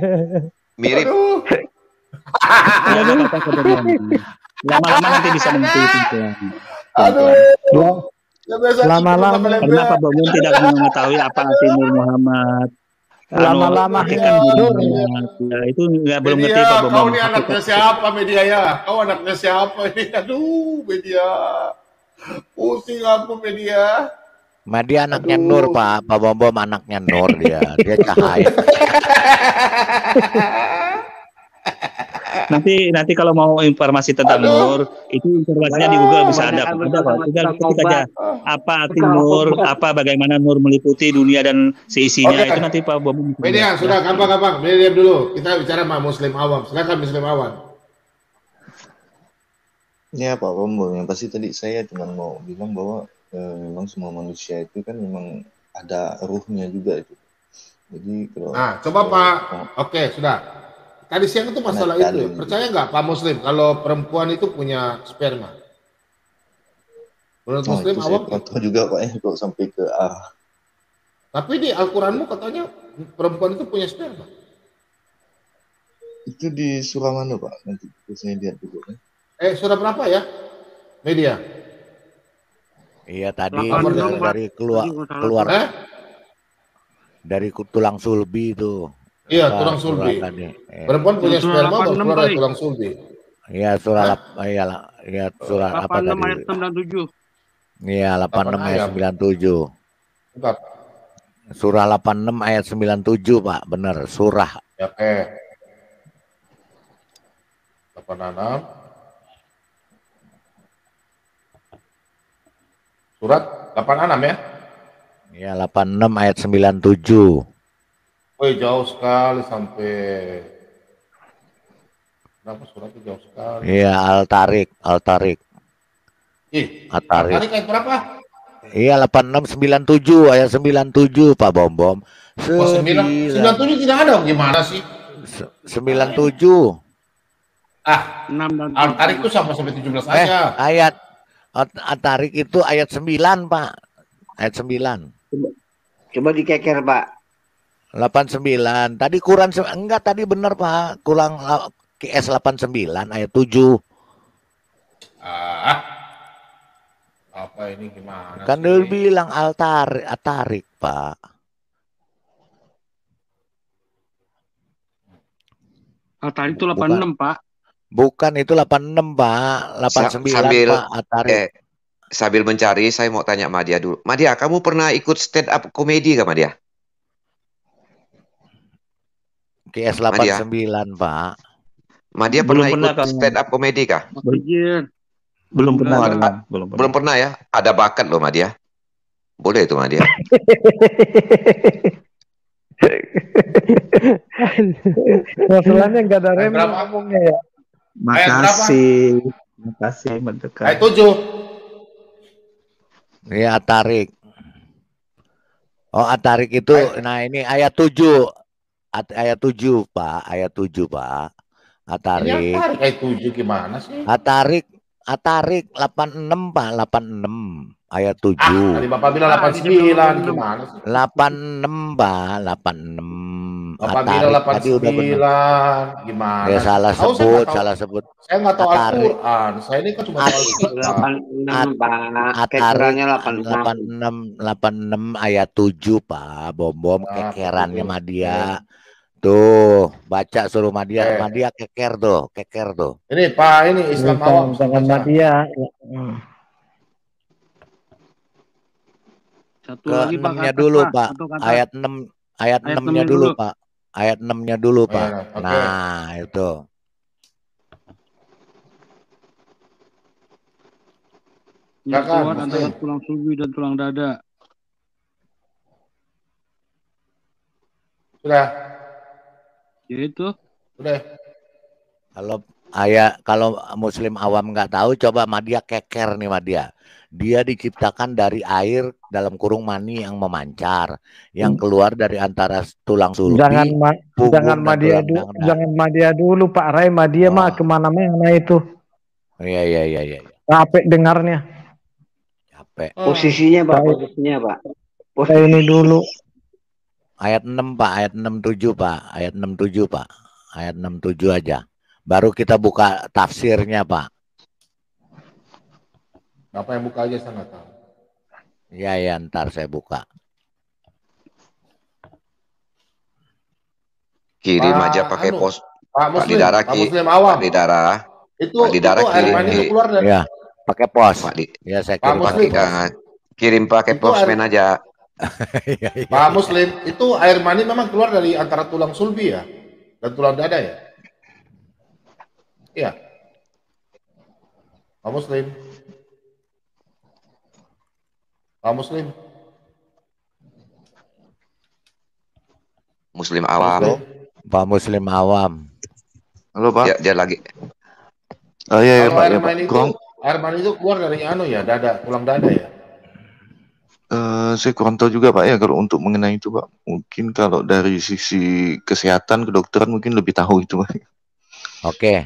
Lama-lama nanti bisa mengerti. Lama-lama kenapa Bobo tidak mengetahui apa arti Nur Muhammad? Lama-lama itu nggak belum ngerti Pak Bobo. Kau ini anaknya siapa media ya? Kau anaknya siapa ini? Aduh media, pusing aku media. Madia anaknya Nur Pak Bom anaknya Nur dia cahaya. Nanti kalau mau informasi tentang Nur itu informasinya di Google bisa ada kok. Tinggal ketik aja apa arti Nur, bagaimana Nur meliputi dunia dan seisinya. Itu nanti Pak Bom. Media sudah gampang. Media dulu kita bicara sama Muslim awam. Silakan Muslim awam. Ya Pak Bom, yang pasti tadi saya cuma mau bilang bahwa memang semua manusia itu kan memang ada ruhnya juga itu. Jadi kalau coba Pak, oke sudah. Tadi siang itu masalah itu. Percaya nggak Pak Muslim kalau perempuan itu punya sperma? Menurut Muslim awam? Saya tahu juga Pak ya kalau sampai ke Tapi di Al-Quranmu katanya perempuan itu punya sperma. Itu di surah mana Pak? Nanti saya lihat dulu. Surah berapa ya? Media. Iya tadi dari keluar dari tulang sulbi itu. Iya tulang sulbi. Perempuan punya sperma baru keluar dari tulang sulbi. Iya surah surah apa tadi? ayat 97. Iya 86 ayat 97. Bentar. Surah 86 ayat 97 Pak, benar surah. Oke. 86. Surat 86 ya? Ya 86 ayat 97. Woi jauh sekali sampai. Kenapa suratnya jauh sekali? Iya Al-Tariq. Al-Tariq ayat berapa? Iya 8697 ayat 97 Pak Bom. 97 tidak ada gimana sih? 97. Al-Tariq itu sampai 17 aja. Ayat At-Tariq itu ayat 9 Pak. Ayat 9. Coba dikeker, Pak. 89. Tadi kurang enggak, tadi benar Pak. Kurang QS 89 ayat 7. Apa ini gimana Kan sih? dia bilang atarik, Pak. Atarik itu 86, Pak. Bukan, itu 86, Pak. 89, Pak, atarik. Sambil mencari, saya mau tanya Madia dulu. Madia, kamu pernah ikut stand up komedi gak, Madia? QS 89, Pak. Madia pernah ikut stand up komedi kah? Belum pernah. Belum pernah ya? Ada bakat loh, Madia. Boleh itu, Madia. Masalahnya nggak ada rem ngomongnya ya. Makasih. Mendekat. Ayat 7. Ini atarik. Oh, atarik itu, nah ini ayat 7. Ayat 7, Pak. Ayat 7, Pak. Atarik. Ini atarik ayat 7 gimana sih? Atarik 86, Pak. 86. Ayat 7. Tadi Bapak bilang 89 gimana sih? 86, Pak. 86. Bapak bilang 89 gimana? Ya salah sebut, salah sebut. Saya nggak tahu Al-Quran. Saya ini kan cuma tahu Al-Quran. 86, kekerannya 86 ayat 7, Pak. Bom kekerannya Madia. Tuh, baca suruh Madia. Madia keker tuh. Ini Pak, ini Islam awam. Jangan Madia. Satu Ke lagi, 6-nya dulu, Pak. Ayat 6-nya dulu, Pak. Ayat 6-nya dulu, Pak. Nah, itu. Yang keluar antara tulang sulbi dan tulang dada. Sudah. Ya itu. Sudah. Kalau Muslim awam nggak tahu, coba Madia keker nih, Madia. Dia diciptakan dari air dalam kurung mani yang memancar, yang keluar dari antara tulang sulbi. Jangan Madia dulu, Pak Rai. Madia mah kemana-mana itu. Iya. Capek dengarnya. Capek. Posisinya, Pak. Saya ini dulu. Ayat 6, Pak. Ayat 67, Pak. Ayat 67, Pak. Ayat 67 aja. Baru kita buka tafsirnya, Pak. Bapak yang buka aja, saya nggak tahu. Ya, ntar saya buka. Kirim aja pakai pos. Pak Lidara, Muslim awam. Pak Lidara. Itu air mani itu keluar dari. Ya, pakai pos. Ya, saya kirim kirim pakai posmen aja. Pak Muslim, itu air mani memang keluar dari antara tulang sulbi ya dan tulang dada ya? Iya. Pak Muslim. Muslim awam. Pak Muslim awam. Halo, Pak. Ya, dia lagi. Oh iya, Pak. Air mani itu keluar dari dada, tulang dada ya? Saya kurang tahu juga, Pak, ya, kalau untuk mengenai itu, Pak. Mungkin kalau dari sisi kesehatan, kedokteran mungkin lebih tahu itu, Pak. Oke.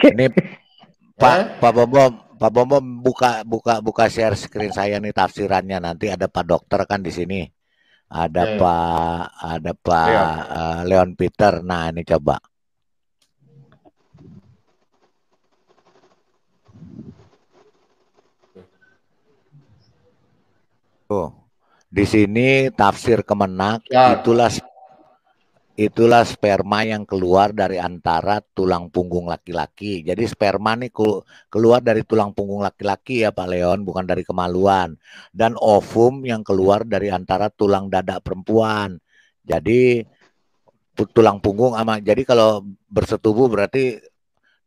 Ini Pak Bom buka share screen saya nih tafsirannya, nanti ada Pak Dokter kan di sini. Ada Pak Leon Peter. Nah, ini coba. Tuh. Di sini tafsir Kemenak, itulah sperma yang keluar dari antara tulang punggung laki-laki. Jadi sperma nih keluar dari tulang punggung laki-laki ya Pak Leon, bukan dari kemaluan. Dan ovum yang keluar dari antara tulang dada perempuan. Jadi tulang punggung jadi kalau bersetubuh berarti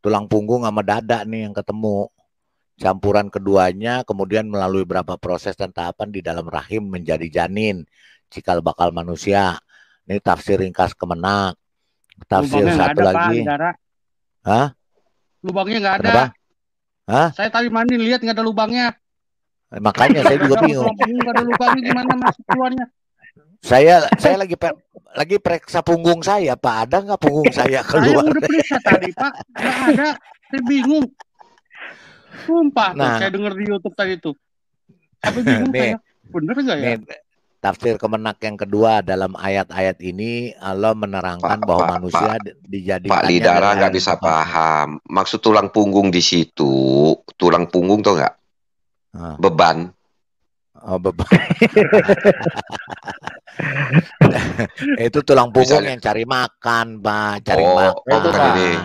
tulang punggung sama dada nih yang ketemu. Campuran keduanya kemudian melalui beberapa proses dan tahapan di dalam rahim menjadi janin, cikal bakal manusia. Ini tafsir ringkas Kemenak. Tafsir lubangnya satu ada, lagi. Pak, Hah? Lubangnya nggak ada. Kenapa? Hah? Saya tadi mandi lihat nggak ada lubangnya. Makanya saya juga bingung. Nggak ada lubangnya, gimana masuk keluarnya? Saya lagi periksa punggung saya, Pak. Ada nggak punggung saya keluar? Saya udah periksa tadi, Pak. Nggak ada. Saya bingung. Sumpah, Nah, saya dengar di YouTube tadi itu. Tapi bingung saya. Bener nggak ya? tafsir Kemenak yang kedua dalam ayat-ayat ini Allah menerangkan bahwa manusia dijadikannya Pak Lidara nggak bisa paham. Maksud tulang punggung di situ, tulang punggung tuh nggak? Beban. Oh, beban. Itu tulang punggung yang cari makan, Pak. Cari makan. Ini.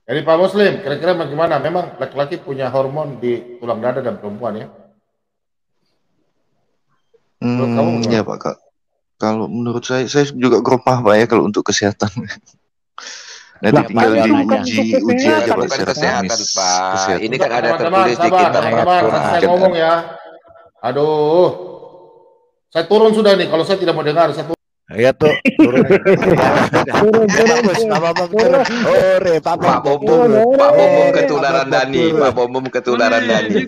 Jadi Pak Muslim, kira-kira bagaimana? Memang laki-laki punya hormon di tulang dada dan perempuan ya? Ya Pak, Kak. Kalau menurut saya juga geromah Pak ya kalau untuk kesehatan. Nanti tinggal diuji aja Pak secara teknis. Pak. Ini kan ada tertulis di kitab Al-Quran. Saya ngomong ya. Aduh. Saya turun sudah nih. Kalau saya tidak mau dengar, saya turun. Ya tuh, turun. Pak Bomom ketularan Dani. Pak Bomom ketularan Dani.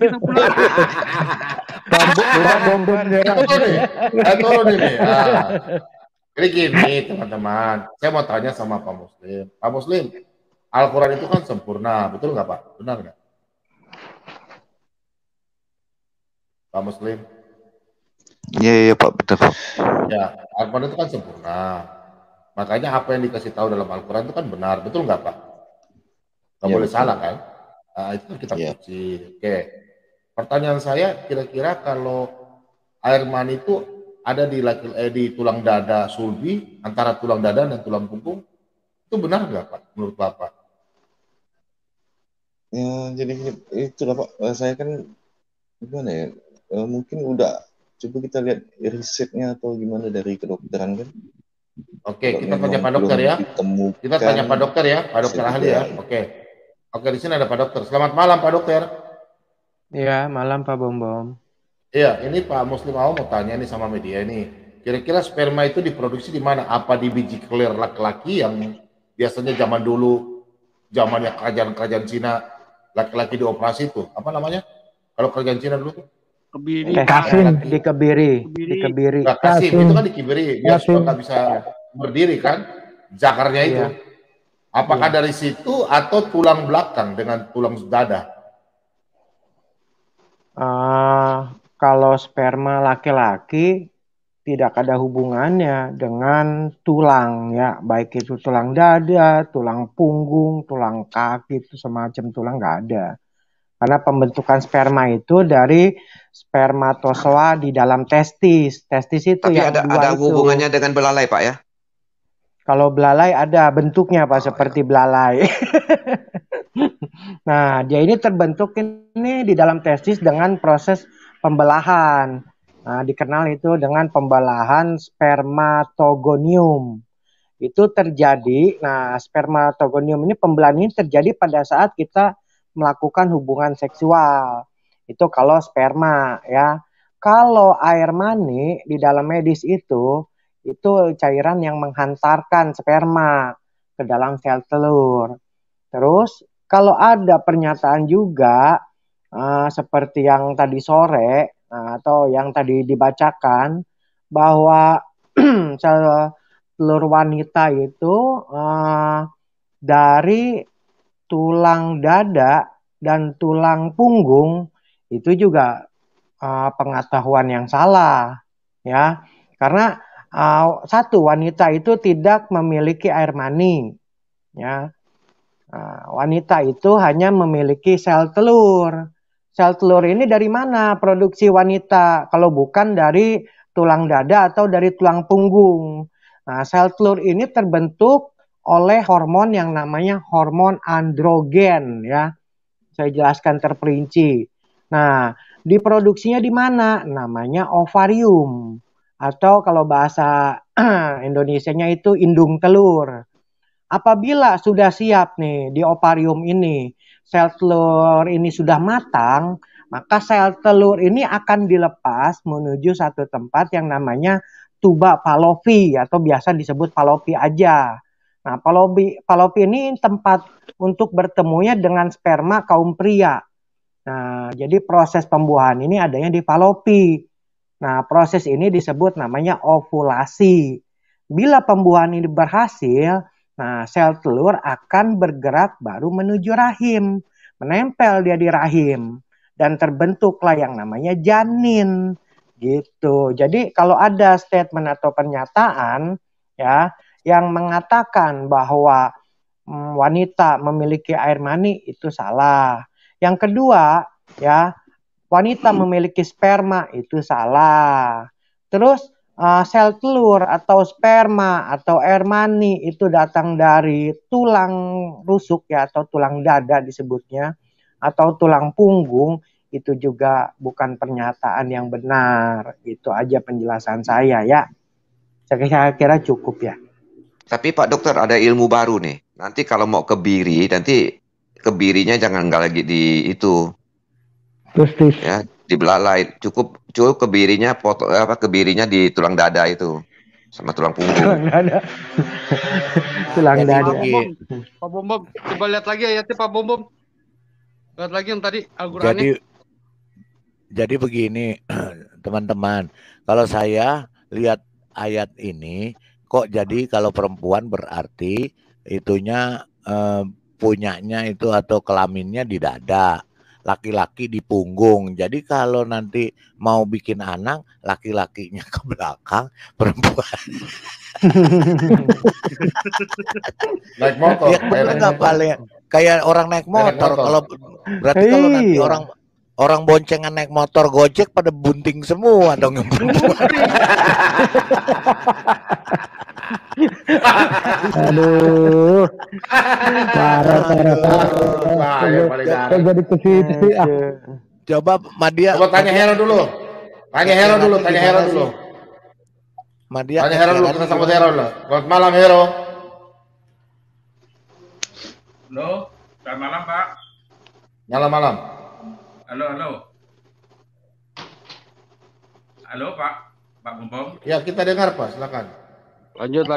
Turun ini. Jadi gini teman-teman, saya mau tanya sama Pak Muslim. Pak Muslim, Al-Quran itu kan sempurna, betul nggak Pak? Benar nggak? Pak Muslim? Iya Pak, betul. Ya, Al-Quran itu kan sempurna. Makanya apa yang dikasih tahu dalam Al-Quran itu kan benar, betul nggak Pak? Nggak boleh salah kan? Nah, itu kan kitab suci. Oke. Pertanyaan saya, kira-kira kalau air mani itu ada di tulang dada sulbi, antara tulang dada dan tulang punggung, itu benar nggak Pak, menurut Bapak? Ya, jadi itu lah Pak, saya kan gimana ya, mungkin udah coba kita lihat risetnya atau gimana dari kedokteran kan. Oke, kita tanya Pak Dokter ya. Kita tanya Pak Dokter ya, Pak Dokter ahli ya. Oke, di sini ada Pak Dokter. Selamat malam Pak Dokter. Iya, malam Pak Bom. Iya, ini Pak Muslim mau tanya nih sama media ini. Kira-kira sperma itu diproduksi di mana? Apa di biji kelir laki-laki yang biasanya zaman dulu, zamannya kerajaan-kerajaan Cina, laki-laki dioperasi itu? Apa namanya? Kalau kerajaan Cina dulu? Kebiri. Di Kebiri. Nah, Kasim itu kan di Kebiri. Dia sudah nggak bisa berdiri kan? Jakarnya itu. Apakah dari situ atau tulang belakang dengan tulang dada? Kalau sperma laki-laki tidak ada hubungannya dengan tulang ya, baik itu tulang dada, tulang punggung, tulang kaki, itu semacam tulang nggak ada. Karena pembentukan sperma itu dari spermatozoa di dalam testis. Testis itu tapi yang ada hubungannya dengan belalai Pak ya? Kalau belalai ada bentuknya Pak, seperti belalai. Nah, dia ini terbentuk ini di dalam testis dengan proses pembelahan. Nah, dikenal itu dengan pembelahan spermatogonium. Itu terjadi, nah spermatogonium ini pembelahan ini terjadi pada saat kita melakukan hubungan seksual. Itu kalau sperma ya. Kalau air mani di dalam medis itu cairan yang menghantarkan sperma ke dalam sel telur. Terus kalau ada pernyataan juga seperti yang tadi sore atau yang tadi dibacakan bahwa sel telur wanita itu dari tulang dada dan tulang punggung itu juga pengetahuan yang salah ya, karena satu, wanita itu tidak memiliki air mani ya. Wanita itu hanya memiliki sel telur. Sel telur ini dari mana produksi wanita kalau bukan dari tulang dada atau dari tulang punggung? Nah, sel telur ini terbentuk oleh hormon yang namanya hormon androgen ya. Saya jelaskan terperinci. Nah, diproduksinya di mana? Namanya ovarium atau kalau bahasa Indonesianya itu indung telur. Apabila sudah siap nih di ovarium ini, sel telur ini sudah matang, maka sel telur ini akan dilepas menuju satu tempat yang namanya tuba Fallopi atau biasa disebut Fallopi aja. Nah, Fallopi ini tempat untuk bertemunya dengan sperma kaum pria. Nah, jadi proses pembuahan ini adanya di Fallopi. Nah, proses ini disebut namanya ovulasi. Bila pembuahan ini berhasil, nah, sel telur akan bergerak baru menuju rahim, menempel dia di rahim, dan terbentuklah yang namanya janin. gitu. Jadi kalau ada statement atau pernyataan ya yang mengatakan bahwa wanita memiliki air mani itu salah. Yang kedua ya, wanita memiliki sperma itu salah. Terus sel telur atau sperma atau air mani itu datang dari tulang rusuk ya, atau tulang dada disebutnya, atau tulang punggung, itu juga bukan pernyataan yang benar. Itu aja penjelasan saya ya. Saya kira cukup ya. Tapi Pak Dokter ada ilmu baru nih. Nanti kalau mau kebiri, nanti kebirinya jangan nggak lagi di itu. Terus. Ya, di belalai. Cukup kebirinya kebirinya di tulang dada itu sama tulang punggung. Tulang dada. Tulang dada. Pak Bom, coba lihat lagi ayatnya Pak Bom. Lihat lagi yang tadi Al-Qur'annya. Jadi begini, teman-teman. Kalau saya lihat ayat ini, kok jadi kalau perempuan berarti itunya punyanya itu atau kelaminnya di dada, laki-laki di punggung. Jadi kalau nanti mau bikin anak, laki-lakinya ke belakang, perempuan naik motor. Ya bener nggak paling kayak orang naik motor. Kalau berarti kalau nanti orang boncengan naik motor Gojek pada bunting semua dong yang perempuan. Aduh, parah. Jadi ke situ. Coba Madia. Coba tanya Hero dulu. Tanya Hero dulu. Madia. Tanya Hero dulu. Kita sama Hero dulu. Selamat malam Hero. Halo, selamat malam Pak. Malam. Halo Pak Bom. Ya kita dengar Pak, silakan. Lanjut.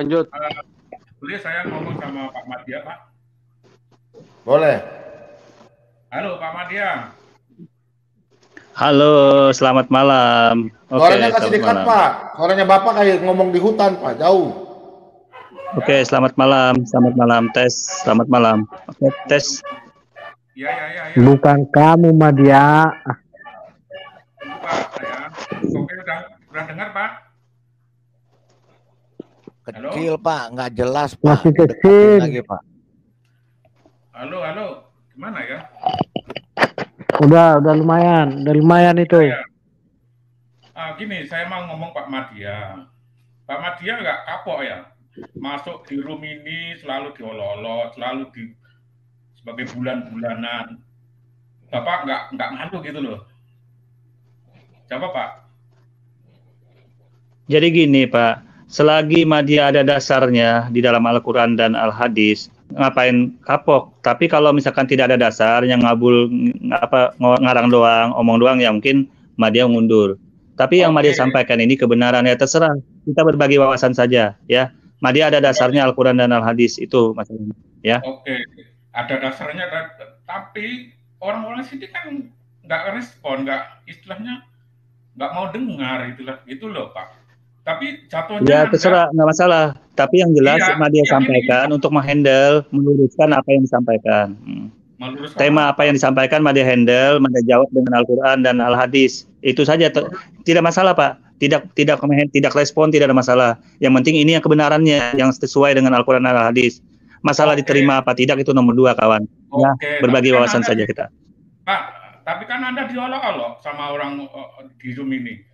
Boleh saya ngomong sama Pak Madia Pak? Boleh. Halo Pak Madia. Halo, selamat malam. Suaranya kasih dekat Pak. Suaranya Bapak kayak ngomong di hutan Pak, jauh. Oke, selamat malam. Tes. Selamat malam. Oke, tes. Ya. Bukan kamu Madia. Pak, saya. Oke, udah dengar Pak? Kecil halo? Pak, nggak jelas Pak. Masih kecil lagi Pak. Halo, gimana ya? Udah lumayan itu. Ya. Gini, saya mau ngomong Pak Madia. Pak Madia nggak kapok ya? Masuk di room ini selalu diolok-olok, selalu sebagai bulan-bulanan. Bapak nggak malu gitu loh. Coba Pak. Jadi gini Pak, selagi Madia ada dasarnya di dalam Al-Quran dan Al-Hadis, ngapain kapok? Tapi kalau misalkan tidak ada dasar, yang ngarang doang, omong doang, ya mungkin Madia mundur. Tapi yang Madia sampaikan ini kebenaran, ya terserah. Kita berbagi wawasan saja, ya. Madia ada dasarnya Al-Quran dan Al-Hadis, itu masalahnya, ya. Oke, ada dasarnya, tapi orang-orang sini kan nggak respon, istilahnya nggak mau dengar, itu loh Pak. Tapi jatuhnya ya terserah, nggak masalah. Tapi yang jelas Madia sampaikan untuk meluruskan apa yang disampaikan. Tema apa yang disampaikan Madia handle, Madia jawab dengan Al-Quran dan Al-Hadis. Itu saja, tidak masalah Pak. Tidak respon, tidak ada masalah. Yang penting ini yang kebenarannya, yang sesuai dengan Al-Quran dan Al-Hadis. Masalah diterima apa tidak itu nomor 2 kawan. Ya, berbagi wawasan saja kita. Pak, tapi kan Anda diolok-olok sama orang di Zoom ini.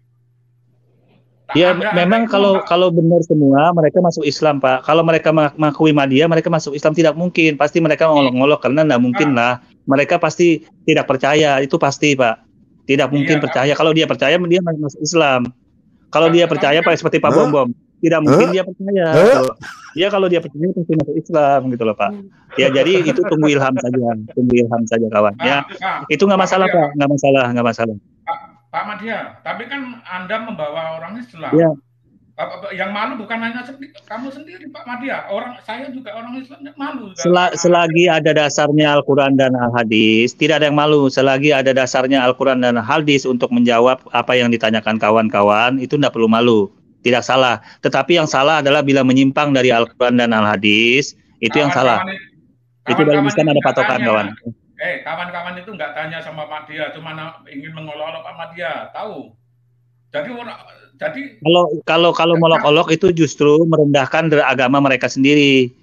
Ya memang kalau benar semua mereka masuk Islam Pak. Kalau mereka mengakui Madia, mereka masuk Islam tidak mungkin. Pasti mereka ngolok-ngolok karena tidak mungkin lah. Mereka pasti tidak percaya, itu pasti Pak. Tidak mungkin percaya. Kalau dia percaya dia masuk Islam. Kalau dia percaya Pak seperti Pak Bom, tidak mungkin dia percaya. Ya kalau dia percaya pasti masuk Islam gitu loh Pak. Ya jadi itu tunggu ilham saja kawan. Ya itu nggak masalah Pak, nggak masalah. Pak Madia, tapi kan Anda membawa orang Islam. Ya. Yang malu bukan hanya kamu sendiri Pak Madia, saya juga orang Islam malu. Selagi ada dasarnya Al-Quran dan Al-Hadis, tidak ada yang malu. Selagi ada dasarnya Al-Quran dan Al-Hadis untuk menjawab apa yang ditanyakan kawan-kawan, itu tidak perlu malu. Tidak salah. Tetapi yang salah adalah bila menyimpang dari Al-Quran dan Al-Hadis, itu yang salah. Itu dalam Islam ada patokan kawan. Kawan-kawan itu nggak tanya sama Madia, cuma ingin mengolok-olok Pak Madia, tahu? Jadi kalau molok-olok itu justru merendahkan agama mereka sendiri.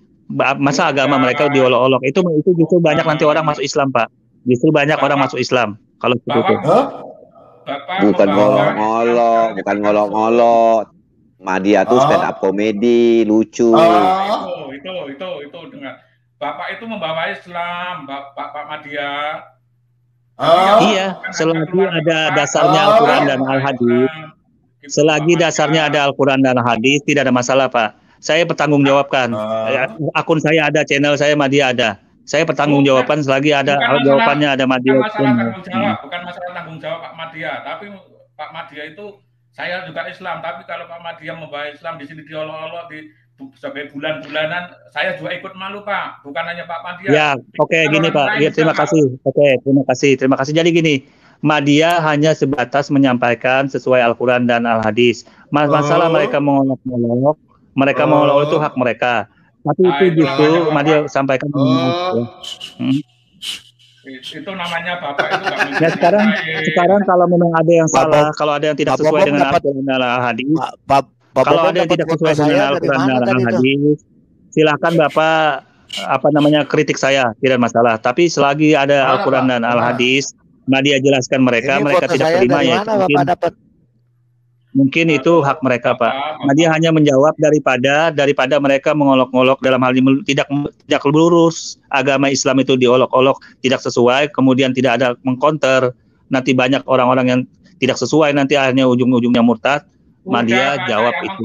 Masa agama mereka diolok-olok itu justru banyak nanti orang masuk Islam, Pak. Justru banyak orang masuk Islam kalau seperti itu. Bukan ngolok-ngolok. Madia tuh stand up komedi, lucu. Itu dengar. Bapak itu membawa Islam, Pak Madia. Iya, selagi ada dasarnya Al-Quran dan Al-Hadis. Selagi dasarnya ada Al-Quran dan Al-Hadis, tidak ada masalah, Pak. Saya bertanggung jawabkan. Akun saya ada, channel saya Madia ada. Saya bertanggung jawabkan selagi ada jawabannya ada Madia. Bukan masalah tanggung jawab Pak Madia, tapi Pak Madia itu saya juga Islam, tapi kalau Pak Madia membawa Islam di sini diolok-olok sebagai bulan-bulanan, saya juga ikut malu, Pak. Bukan hanya Pak Madia. Ya, oke, gini Pak. Ya, terima kasih. Oke, terima kasih. Jadi gini, Madia hanya sebatas menyampaikan sesuai Al-Quran dan Al-Hadis. Masalah mereka mengolok-olok, itu hak mereka. Tapi itu justru Madia sampaikan. Itu namanya Bapak itu nggak ya, sekarang kalau memang ada yang salah, kalau ada yang tidak sesuai dengan Al-Quran dan Al-Hadis, kalau ada yang tidak sesuai dengan Al-Quran dan Al-Hadis, silakan Bapak kritik saya, tidak masalah. Tapi selagi ada Al-Quran dan Al-Hadis, Madia jelaskan mereka tidak terima ya. Mungkin itu hak mereka, Pak. Madia hanya menjawab daripada mereka mengolok-olok dalam hal ini tidak lurus. Agama Islam itu diolok-olok, tidak sesuai, kemudian tidak ada mengcounter. Nanti banyak orang-orang yang tidak sesuai, nanti akhirnya ujung-ujungnya murtad. Madia jawab itu.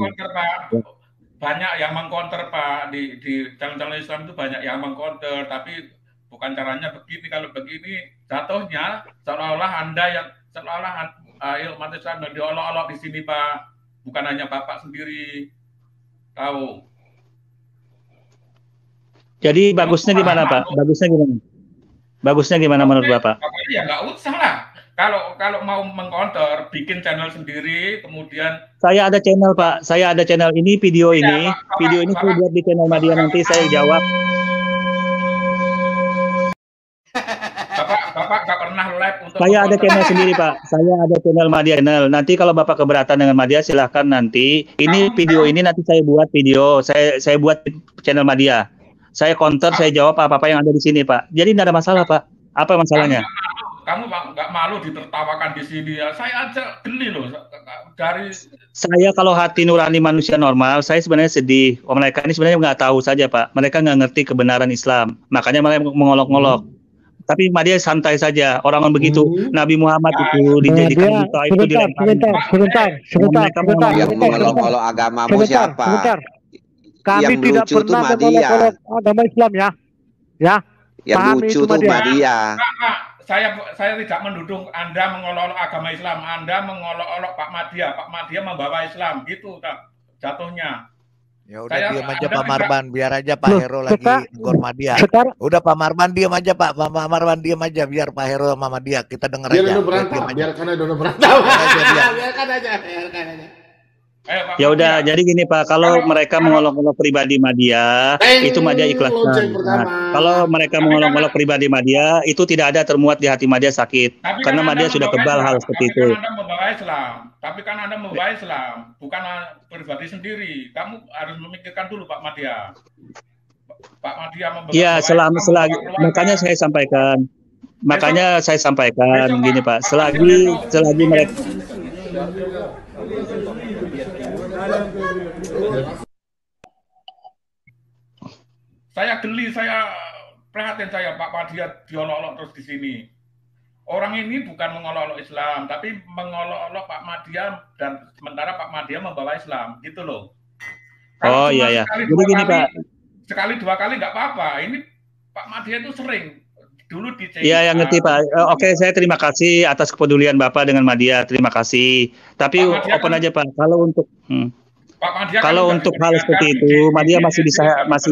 Banyak yang mengcounter, Pak. Di channel Islam itu banyak yang mengcounter, tapi bukan caranya begini. Kalau begini jatuhnya seolah-olah umat Islam diolok-olok di sini, Pak. Bukan hanya Bapak sendiri. Tahu. Jadi bagusnya gimana, Pak? Bagusnya gimana menurut Bapak? Ya nggak usah lah. Kalau mau mengcounter, bikin channel sendiri, kemudian saya ada channel, Pak. Saya ada channel ini, video ini saya buat di channel Madia, nanti saya jawab. Bapak nggak pernah live untuk. Saya ada channel sendiri, Pak. Saya ada channel Madia channel. Nanti kalau Bapak keberatan dengan Madia, silahkan nanti. Video ini nanti saya buat video. Saya buat channel Madia. Saya counter, saya jawab apa-apa yang ada di sini, Pak. Jadi tidak ada masalah, Pak. Apa masalahnya? Kamu nggak malu ditertawakan di sini ya? Saya aja geli loh. Saya kalau hati nurani manusia normal, saya sebenarnya sedih. Mereka ini sebenarnya nggak tahu saja, Pak. Mereka nggak ngerti kebenaran Islam. Makanya mereka mengolok-ngolok. Tapi Madia santai saja. Orang begitu. Nabi Muhammad itu dijadikan buta, itu dilempar. Sebentar. Yang mengolok-olok agamamu siapa? Kami tidak pernah mengolok-olok agama Islam ya. Ya. Yang lucu tuh Madia. Saya tidak mendudung Anda mengolok-olok agama Islam. Anda mengolok-olok Pak Madia. Pak Madia membawa Islam. Gitu jatuhnya. Ya udah diam aja Pak Marban, biar aja Pak Hero lagi ngor Madia. Udah Pak Marban diam aja Pak Marban diam aja biar Pak Hero sama Madia kita dengar aja. Biarkan aja berantem. Biarkan aja. Ya udah, jadi gini Pak, kalau mereka mengolok-olok pribadi Madia, itu Madia ikhlaskan. Kalau mereka mengolok-olok pribadi Madia, itu tidak ada termuat di hati Madia sakit, karena Madia sudah kebal hal seperti itu. Tapi kan Anda membawa Islam, bukan pribadi sendiri. Kamu harus memikirkan dulu Pak Madia. Pak Madia membawa. Iya, makanya saya sampaikan gini Pak, selagi mereka saya geli, saya prihatin Pak Madia diolok-olok terus di sini. Orang ini bukan mengolok-olok Islam, tapi mengolok-olok Pak Madia, dan sementara Pak Madia membawa Islam, gitu loh. Oh iya. Jadi gini Pak. Sekali dua kali nggak apa-apa. Ini Pak Madia itu sering. Dulu di Iya, yang ngerti Pak. Oke, saya terima kasih atas kepedulian Bapak dengan Madia. Terima kasih. Tapi open aja Pak. Kalau untuk hal seperti itu, Madia masih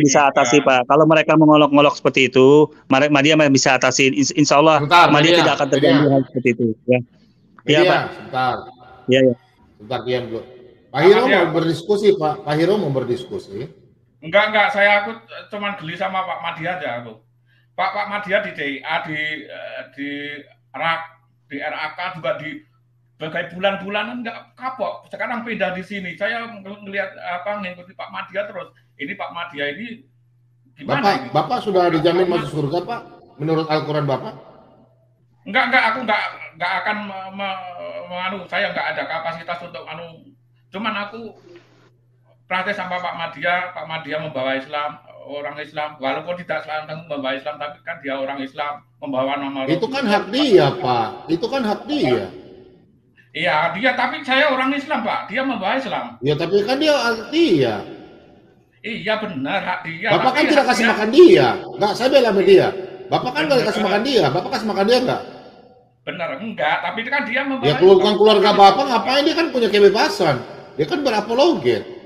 bisa atasi Pak. Kalau mereka mengolok-ngolok seperti itu, Madia bisa atasi. Insya Allah Madia tidak akan terjadi hal seperti itu. Ya. Iya Pak. Sebentar. Iya. Sebentar diam dulu. Pak Hiro mau berdiskusi Pak. Pak Hiro mau berdiskusi. Enggak. Aku cuma geli sama Pak Madia aja aku. Pak Madia di DIA, di RAK juga sebagai bulan-bulanan nggak kapok. Sekarang pindah di sini, saya ngelihat ngikuti Pak Madya terus. Ini Pak Madya ini gimana? Bapak sudah dijamin masuk surga, Pak? Menurut Al-Quran Bapak? Enggak, aku enggak akan saya enggak ada kapasitas untuk cuman aku praktek sama Pak Madya membawa Islam, orang Islam, walaupun tidak langsung membawa Islam, tapi kan dia orang Islam, membawa nama itu kan hak dia, Pak. Itu kan hak dia. Iya, dia, tapi saya orang Islam, Pak. Dia membawa Islam. Ya, tapi kan dia hak dia. Iya, benar, hak dia. Bapak kan tidak kasih makan dia. Enggak, saya bela dia. Bapak kan nggak kasih makan dia. Bapak kasih makan dia enggak? Benar, enggak. Tapi kan dia membawa. Ya, keluarga Bapak ngapain? Dia kan punya kebebasan. Dia kan berapologet.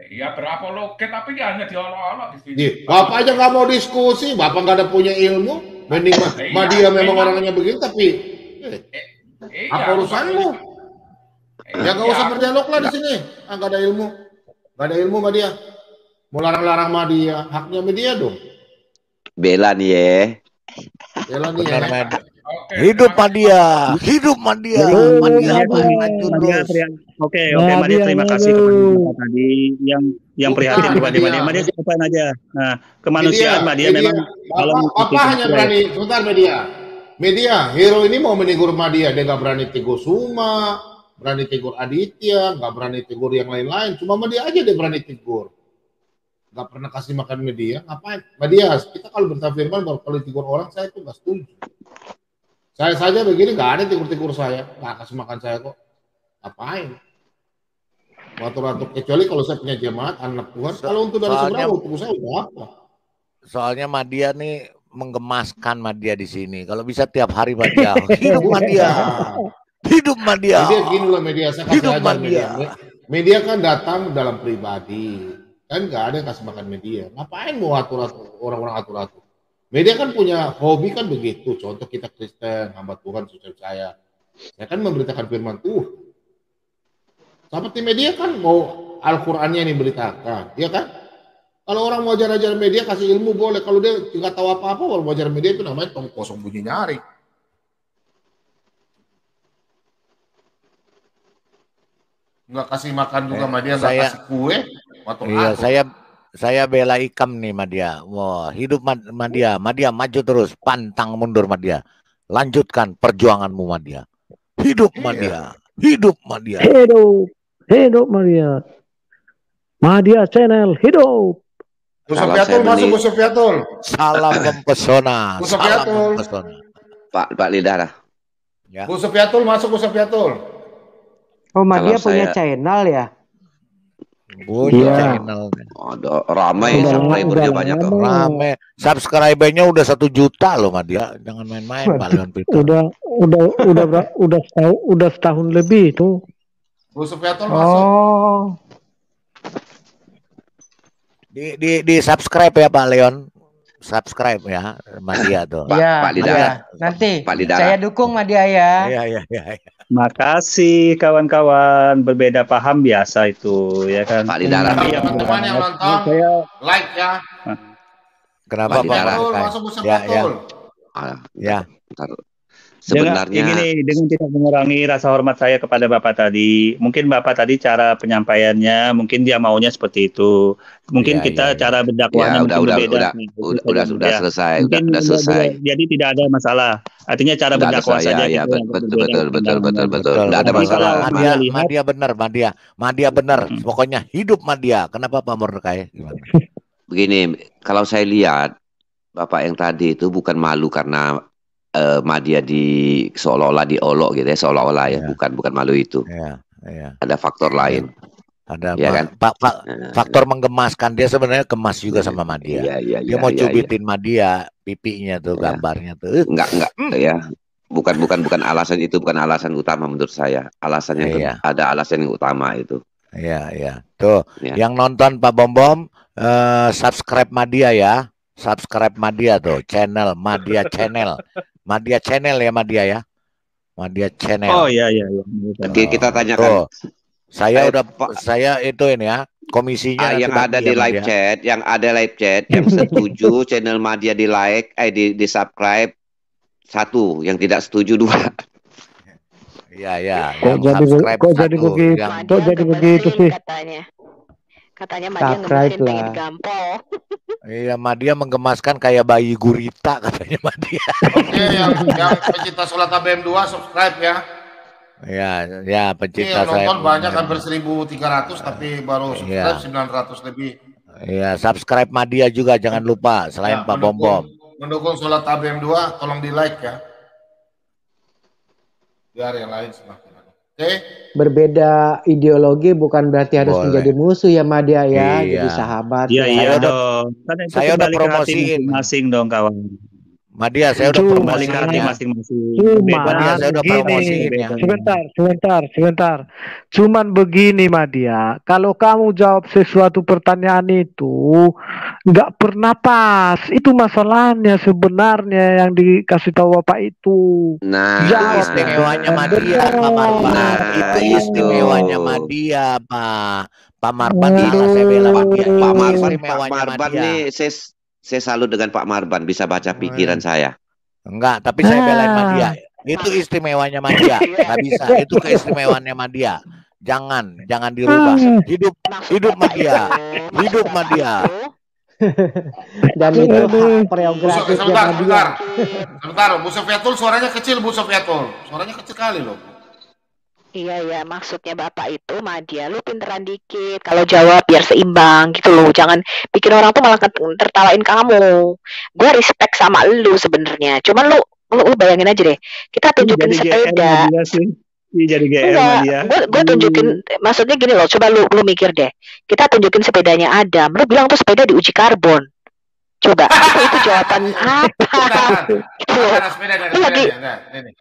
Iya, berapologet, tapi dia hanya diolok-olok di sini. Bapak aja nggak mau diskusi. Bapak nggak ada punya ilmu. Mending dia memang orangnya begini, tapi apa urusanmu? Ya nggak usah berdialog lah di sini. Nggak ada ilmu. Nggak ada ilmu sama dia. Mau larang-larang sama dia. Haknya sama dia dong. Bela nih ya. Bela nih ya. Hidup Madya, hidup Madya. Oke, Madya, terima kasih kepada Bapak tadi yang prihatin kepada Madya. Madya siapkan aja. Nah, kemanusiaan Madya memang kalau Bapak hanya berani sebentar media. Hero ini mau menegur Madya, dia nggak berani tegur Suma, berani tegur Aditya, nggak berani tegur yang lain-lain. Cuma Madya aja dia berani tegur. Nggak pernah kasih makan media, ngapain? Madya, kita kalau bertafirman baru kalau tegur orang saya itu nggak setuju. Saya saja begini nggak ada tegur-tegur saya, nggak kasih makan saya kok. Ngapain? Waktu-waktu kecuali kalau saya punya jemaat anak Tuhan, kalau untuk dari seberang untuk saya udah apa? Soalnya Madya nih menggemaskan Madya di sini. Kalau bisa tiap hari Madya, hidup Madya, hidup Madya. Media gini loh media, saya kasih aja media. Media kan datang dalam pribadi. Kan nggak ada yang kasih makan media. Ngapain mau atur-atur orang-orang atur-atur? Media kan punya hobi kan begitu. Contoh kita Kristen, hamba Tuhan, saya kan memberitakan firman Tuhan. Seperti media kan mau Al-Qur'annya yang diberitakan, ya kan? Kalau orang mau ajar-ajar media kasih ilmu boleh. Kalau dia nggak tahu apa-apa, kalau mau ajar media itu namanya tong kosong bunyi nyari. Nggak kasih makan juga media, nggak kasih kue. Iya, saya bela Ikam nih Madya. Wah, hidup Madya. Madya maju terus, pantang mundur Madya. Lanjutkan perjuanganmu Madya. Hidup Madya. Hidup Madya. Hidup Madya. Madya Channel hidup. Gusofiatul masuk Gusofiatul. Salam mempesona. Gusofiatul. Pak Lidara. Ya. Gusofiatul masuk Gusofiatul. Oh, Madya punya channel ya? Punya channel. Ramai subscribernya banyak kok. Ramai. Subscribernya udah 1 juta loh Madya. Jangan main-main Pak Leon Peter. Udah setahun lebih itu. Gusofiatul masuk. Di subscribe ya Pak Leon. Subscribe ya Madya tuh. Pak Lidara. Nanti Pak Lidara. Saya dukung Madya ya. Iya. Makasih kawan-kawan, berbeda paham biasa itu ya kan. Pak Lidara. Teman-teman yang nonton, like ya. Kenapa Pak? Masuk Gusofiatul. Ya. Sebenarnya dengan tidak mengurangi rasa hormat saya kepada Bapak tadi. Mungkin Bapak tadi cara penyampaiannya mungkin dia maunya seperti itu. Mungkin kita cara berdakwahnya berbeda. Sudah selesai, sudah selesai. Jadi tidak ada masalah. Artinya cara berdakwah saja. Ya, betul. Tidak ada masalah. Madya benar, Madya benar. Pokoknya hidup Madya. Kenapa Pak Mordecai? Begini, kalau saya lihat Bapak yang tadi itu bukan malu karena Madya seolah-olah diolok gitu ya, seolah-olah ya, bukan malu itu. Ada faktor lain. Ada ya kan? Faktor menggemaskan, dia sebenarnya gemas juga sama Madya. Dia mau cubitin Madya pipinya tuh, gambarnya tuh. Enggak ya. Bukan alasan itu, bukan alasan utama menurut saya. Alasannya ada alasan yang utama itu. Iya. Tuh, yang nonton Pak Bom subscribe Madya ya. Subscribe Madya tuh, channel Madya Channel. Madya Channel ya Madya ya. Madya Channel. Oh iya. Kita tanyakan. Saya itu ini ya, komisinya yang ada di live chat, yang setuju channel Madya di like, di subscribe 1, yang tidak setuju 2. Iya. Kok jadi begitu sih? Katanya Madia ngemesin pengen gampol. Iya, Madia menggemaskan kayak bayi gurita katanya Madia. Oke, yang pecinta sholat ABM 2 subscribe ya. Ya pecinta yang saya. Nonton banyak hampir 1.300 tapi baru subscribe 900 lebih. Iya, subscribe Madia juga jangan lupa selain Pak Bom. Mendukung sholat ABM 2 tolong di like ya. Biar yang lain semakin. Oke. Berbeda ideologi bukan berarti harus menjadi musuh ya Madia ya, Iya. jadi sahabat. Iya dong. Kan Saya udah promosiin masing dong kawan. Madia, saya udah promosiin masing-masing. Madia, saya udah promosiin ya. Sebentar. Cuman begini Madia, kalau kamu jawab sesuatu pertanyaan itu nggak pernah pas. Itu masalahnya sebenarnya yang dikasih tahu Bapak itu. Nah, istimewanya Madia, Pak Marban. Itu istimewanya Madia, Pak. Pak Marban salah saya bela Madia. Pak Marban nih saya salut dengan Pak Marban bisa baca pikiran saya. Enggak, tapi saya belain Madia. Itu istimewanya Madia. Enggak bisa. Itu keistimewaannya Madia. Jangan dirubah. Hidup Madia. Hidup Madia. Dan itu hak prerogatifnya Madia. Sebentar, Bu Sofiatul suaranya kecil, Bu Sofiatul. Suaranya kecil kali loh. Iya, maksudnya Bapak itu Madia, lu pinteran dikit. Kalau jawab biar seimbang gitu loh. Jangan bikin orang tuh malah tertawain kamu. Gue respect sama lu sebenarnya. Cuman lu bayangin aja deh. Kita tunjukin sepeda. Jadi GR Madia. Gue tunjukin, maksudnya gini loh. Coba lu mikir deh. Kita tunjukin sepedanya Adam. Lu bilang tuh sepeda diuji karbon. Coba itu jawaban apa?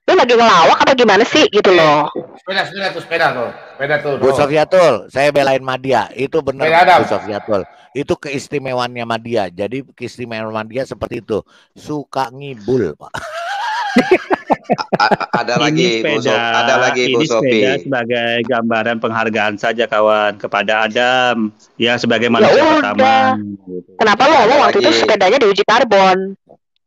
Lu lagi ngelawak apa gimana sih gitu loh? Sepeda tuh. Bu Sofiatul, saya belain Madia. Itu benar Bu Sofiatul. Itu keistimewaannya Madia. Jadi keistimewaan Madia seperti itu. Suka ngibul, Pak. Ada lagi Bu Sofi. Sepeda sebagai gambaran penghargaan saja kawan kepada Adam ya sebagai manusia pertama. Kenapa lo ngomong waktu itu sepedanya diuji karbon?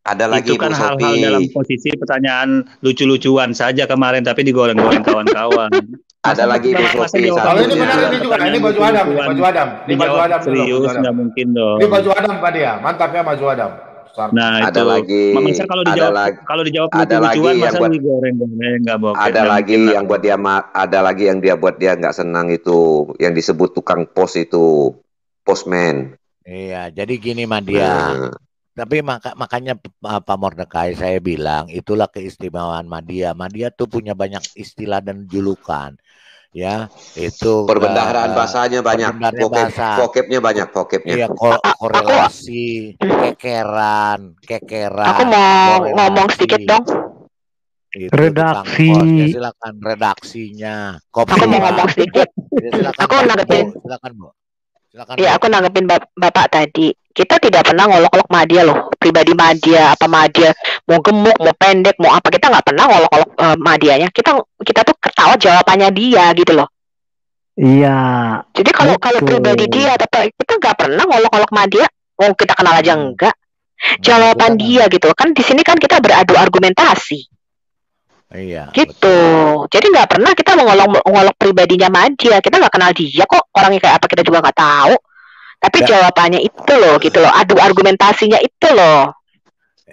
Ada lagi itu kan Bu Sofi. hal-hal dalam posisi pertanyaan lucu-lucuan saja kemarin tapi digoreng-goreng kawan-kawan. Ada lagi Bu Sofi. Kalau ini benar ini juga. Ini baju Adam. Ini baju Adam. Serius nggak mungkin dong. Ini baju Adam Pak dia. Mantap ya baju Adam. Nah, ada itu. lagi. Masa kalau dijawab lucu-lucuan masa digoreng-goreng nggak boleh. Ada lagi yang buat dia buat dia nggak senang itu yang disebut tukang pos itu postman. Iya, jadi gini Madia. Tapi makanya Pak Mordecai saya bilang itulah keistimewaan Madia. Madia tuh punya banyak istilah dan julukan. Ya, itu perbendaharaan bahasanya banyak, vocabnya banyak, iya, korelasi, kekeran. Aku mau ngomong sedikit dong. Itu redaksi. Ya, silakan redaksinya. Aku mau ngomong sedikit. Ya, aku nanggepin. Silakan Bu. Iya, aku nanggepin Bapak tadi. Kita tidak pernah ngolok-olok Madia loh. Pribadi Madia, apa Madia mau gemuk, mau pendek, mau apa, kita nggak pernah ngolok-olok Madianya. Kita tuh ketawa jawabannya dia gitu loh. Iya. Jadi kalau pribadi dia, tapi kita nggak pernah ngolok-olok Madia. Oh, kita kenal aja enggak. Jawaban dia gitu. Kan di sini kan kita beradu argumentasi. Iya. Gitu. Betul. Jadi nggak pernah kita mengolok pribadinya Madia. Kita nggak kenal dia kok. Orangnya kayak apa kita juga nggak tahu. Tapi jawabannya itu loh, gitu loh. Adu argumentasinya itu loh.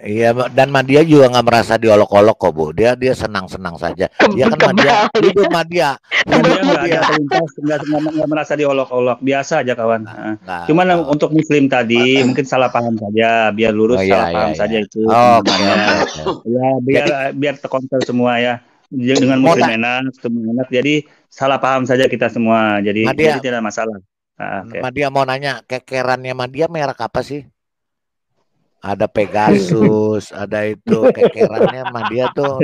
Iya, dan Madia juga nggak merasa diolok-olok kok Bu. Dia senang-senang saja. Dia kan Madia, hidup Madia. Nggak merasa diolok-olok. Biasa aja kawan. Cuman untuk Muslim tadi mungkin salah paham saja. Biar lurus paham saja itu. Ya biar terkontrol semua ya. Dengan Muslim enak, semua enak. Jadi salah paham saja kita semua. Jadi tidak masalah. Madia mau nanya, kekerannya Madia merek apa sih? Ada Pegasus, ada itu kekerannya Madia tuh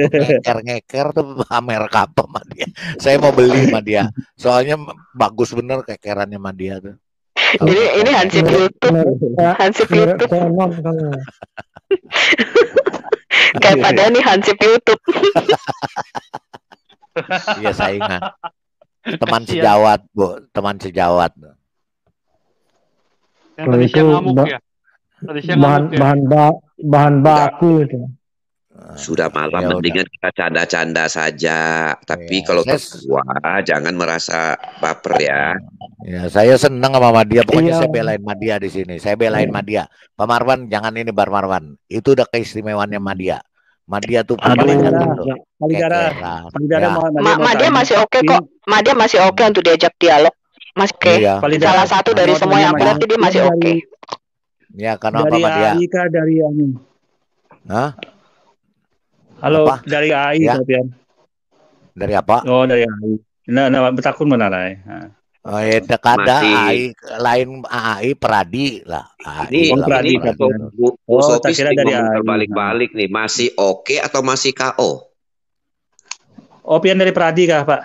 ngeker tuh merek apa Madia? Saya mau beli Madia, soalnya bagus bener kekerannya Madia tuh. Jadi ini Hansip YouTube, kayak pada nih Hansip YouTube. Iya saingan. Teman sejawat Bu, teman sejawat. Yang tadi siang ngamuk ya. Bahan baku itu. Sudah malam, Ya udah. mendingan kita canda-canda saja. Tapi Ya, kalau saya tertua, jangan merasa baper ya. ya saya senang sama Madia. Pokoknya Iya. saya belain Madia di sini. Saya belain Madia. Pak Marwan, jangan ini Bar Marwan. Itu udah keistimewaannya Madia. Madia tuh Aduh, kebanyakan tuh. Palidara, Kekeran. Palidara Ya. Madia tanya. masih oke kok. Madia masih oke untuk diajak dialog. Masih oke. Iya. Palidara, Salah satu Madia. dari mau semua tanya yang aku lihat Madia. dia masih oke. Ya, kenapa Dari Madia? AI kah dari ini? Hah? Halo, Apa? dari AI Ya. kah, Pian? Dari apa? Oh, dari AI. Nah, betakun benar ay. Oh, ya dekada Masih. AI lain AI Peradi lah. AI Ini Oh, lah Pradi, Peradi. Pian. Bu Oh, tak Sophie kira sering dari ngomong AI. terbalik-balik nih. Masih oke atau masih KO? Oh, Pian dari Pradi kah, Pak?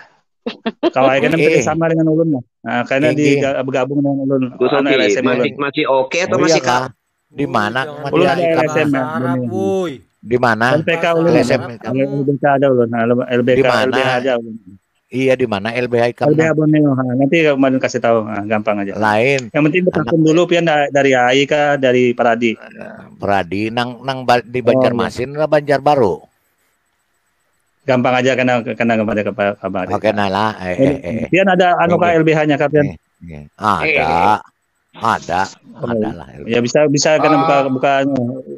Kalau AI kan Eh, sama dengan Ulun lah. Nah, karena Geng. bergabung dengan Ulun. Bu Anak Sophie, LSM Ulun. masih oke atau Oh masih iya KO? kah? Di mana Jangan Ulun Madia ada pakai ikam? LSM ya. bahasa Arab, woi. Di mana? LPK Bahasa Ulun ada. LSM Arab ikam? kamu. LBK ada Ulun. Nah, Di LBK mana? ada Ulun. Iya di mana LBH ikam LBH nah? Borneo. Nah, nanti kemarin kasih tahu. Nah, gampang aja. Lain Yang penting anak betakun dulu Pian dari AI kah dari Pradi. Peradi di Oh, iya. Banjarmasin lah Banjarbaru. Gampang aja karena kepada kabar. Oke nah lah. Pian ada anu kah Geng. LBH-nya kah Pian? Ada ada lah. Ya bisa karena buka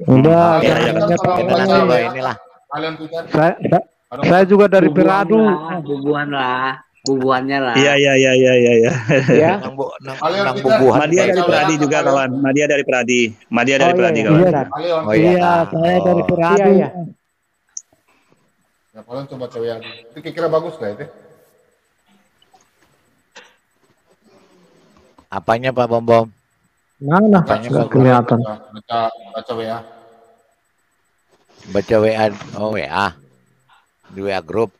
Udah, ya, jangan ya, ingat Kita orang nanti lain. bawa inilah. Kalian punya Saya juga dari Peradu. Bubuannya lah. Iya. Ya. Nang Kalian Peter. bubuhan. Madia dari Kalian Pradi kalian. juga kawan. Madia dari Pradi. Madia dari Oh, Pradi iya, kawan. iya. Kalian. Oh iya. Iya, Kak. saya dari Oh. Peradu. Iya. Ya, kalian coba cewek yang itu kira bagus gak itu? Apanya Pak Bom? Mana? Apanya Nggak Pak? kelihatan. Baca WA. Baca WA. Oh WA. Di WA grup.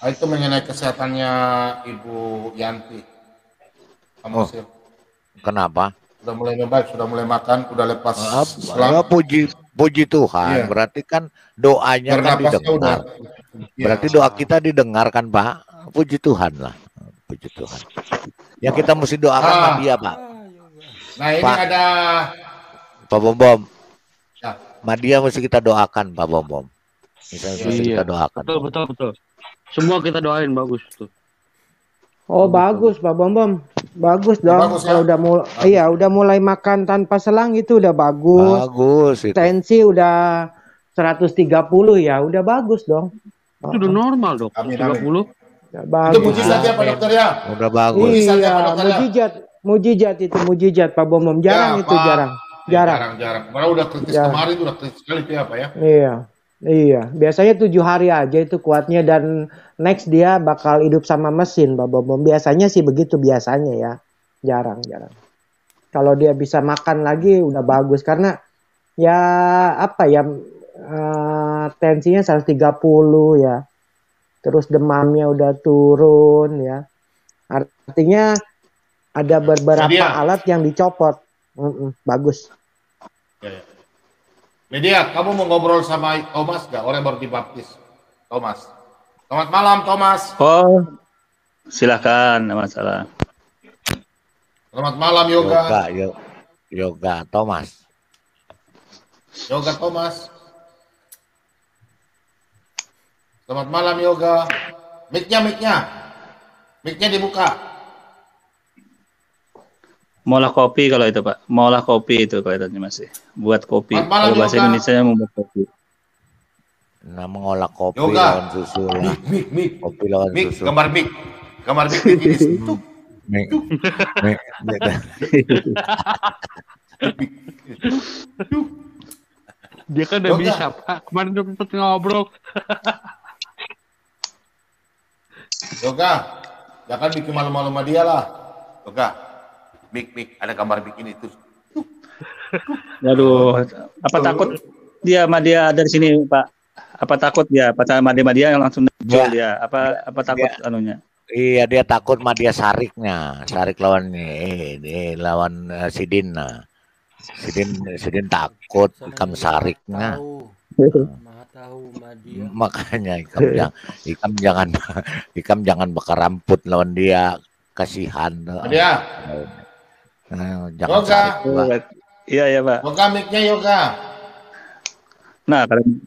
Itu mengenai kesehatannya Ibu Yanti. Oh. Kenapa? Sudah mulai membaik, sudah mulai makan, sudah lepas selang. Puji Tuhan. Iya. Berarti kan doanya kan Bernapasnya didengar. Iya. Berarti doa kita didengar kan Pak? Puji Tuhan lah. Puji Tuhan. Yang kita mesti doakan Madia Pak. Nah ini Pak. ada Pak Bom. Ya. Madia mesti kita doakan Pak Bom. Mesti kita doakan. Betul. Semua kita doain bagus tuh. Oh bagus Pak Bom. Bagus dong. Bagus, ya? Kalau udah mulai makan tanpa selang itu udah bagus. Bagus itu. Tensi udah 130 ya, udah bagus dong. Itu udah normal dok. Amin, 30. Ya, itu bagus. mujizat ya Pak Dokter ya. Udah bagus. Mujizat ya, Iya, Pak Dokter, ya? mujizat itu mujizat Pak Bom. Jarang Ya, itu Pak. jarang. Jarang. Malah udah kritis Ya. kemarin udah kritis sekali tuh ya Pak ya. Iya. Biasanya 7 hari aja itu kuatnya dan next dia bakal hidup sama mesin Pak Bom. Biasanya sih begitu biasanya ya. Jarang. Kalau dia bisa makan lagi udah bagus karena ya apa ya tensinya 130 ya. Terus demamnya udah turun ya. Artinya ada beberapa Media. alat yang dicopot. Bagus. Media, kamu mau ngobrol sama Thomas gak? Orang yang baru dibaptis. Thomas. Selamat malam Thomas. Oh, silakan, nggak masalah. Selamat malam Yoga. Yoga Thomas. Yoga Thomas. Selamat malam Yoga. Mic-nya dibuka. Molah kopi kalau itu Pak. Molah kopi itu kelihatannya masih. Buat kopi. Selamat malam, Kalau bahasa Yoga. Indonesia membuat kopi. Nah, mengolah kopi Yoga. lawan susu lah. Mic. Kopi lawan Mic, susu. gambar mic. Gambar mic di situ. Mik. Dia kan udah Yoga. bisa Pak. Kemarin udah sempet ngobrol. Yoga, jangan bikin malu-malu sama dia lah. Yoga, mic, ada gambar mic ini tuh. Waduh, apa takut dia sama dia dari sini Pak? Apa takut dia? Apa sama dia yang langsung muncul dia? Apa takut anunya? Iya dia takut sama dia sariknya. Sarik lawan lawan Sidin. Nah. Sidin takut ikam sariknya. Makanya ikam jangan bakar rambut lawan dia, kasihan. Dia. Jangan Yoga. sarik lah. Iya Pak. Yoga mic-nya Yoga. Nah, kalian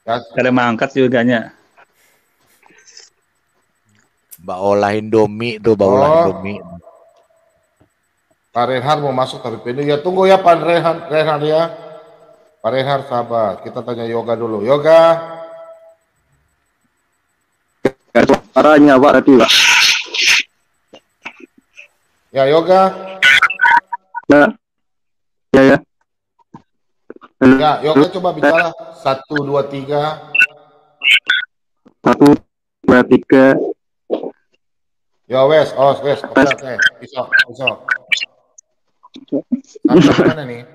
Cara mangkat juga nya. Mbak olah Indomie tuh, Mbak olah Indomie. Pak Reinhard mau masuk tapi pindah. Ya tunggu ya Pak Reinhard ya. Pak Reinhard sabar. Kita tanya Yoga dulu. Yoga. Suaranya Pak tadi Pak. Ya Yoga. Ya. Ya. Ya Yoga coba bicara. 1, 2, 3. 1, 2, 3. Ya wes. Oke. Bisa. Sampai mana nih?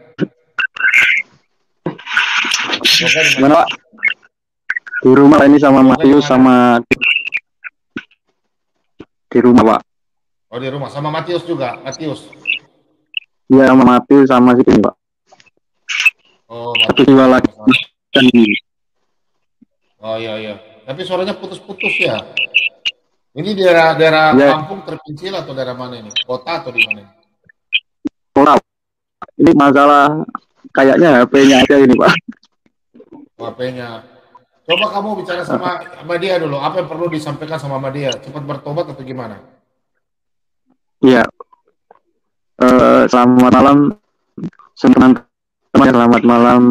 Yoga di mana Pak? Di rumah ini sama Matius sama di rumah Pak. Oh di rumah sama Matius juga. Matius. Iya sama Matius sama si Pak. Oh satu jiwa lagi. Oh iya. Tapi suaranya putus-putus ya. Ini daerah ya. Kampung terpencil atau daerah mana ini? Kota atau di mana? Kota. Ini masalah kayaknya HP-nya aja ini Pak. HP-nya. Coba kamu bicara sama dia dulu. Apa yang perlu disampaikan sama dia? Cepat bertobat atau gimana? Iya. Selamat malam teman-teman. Selamat malam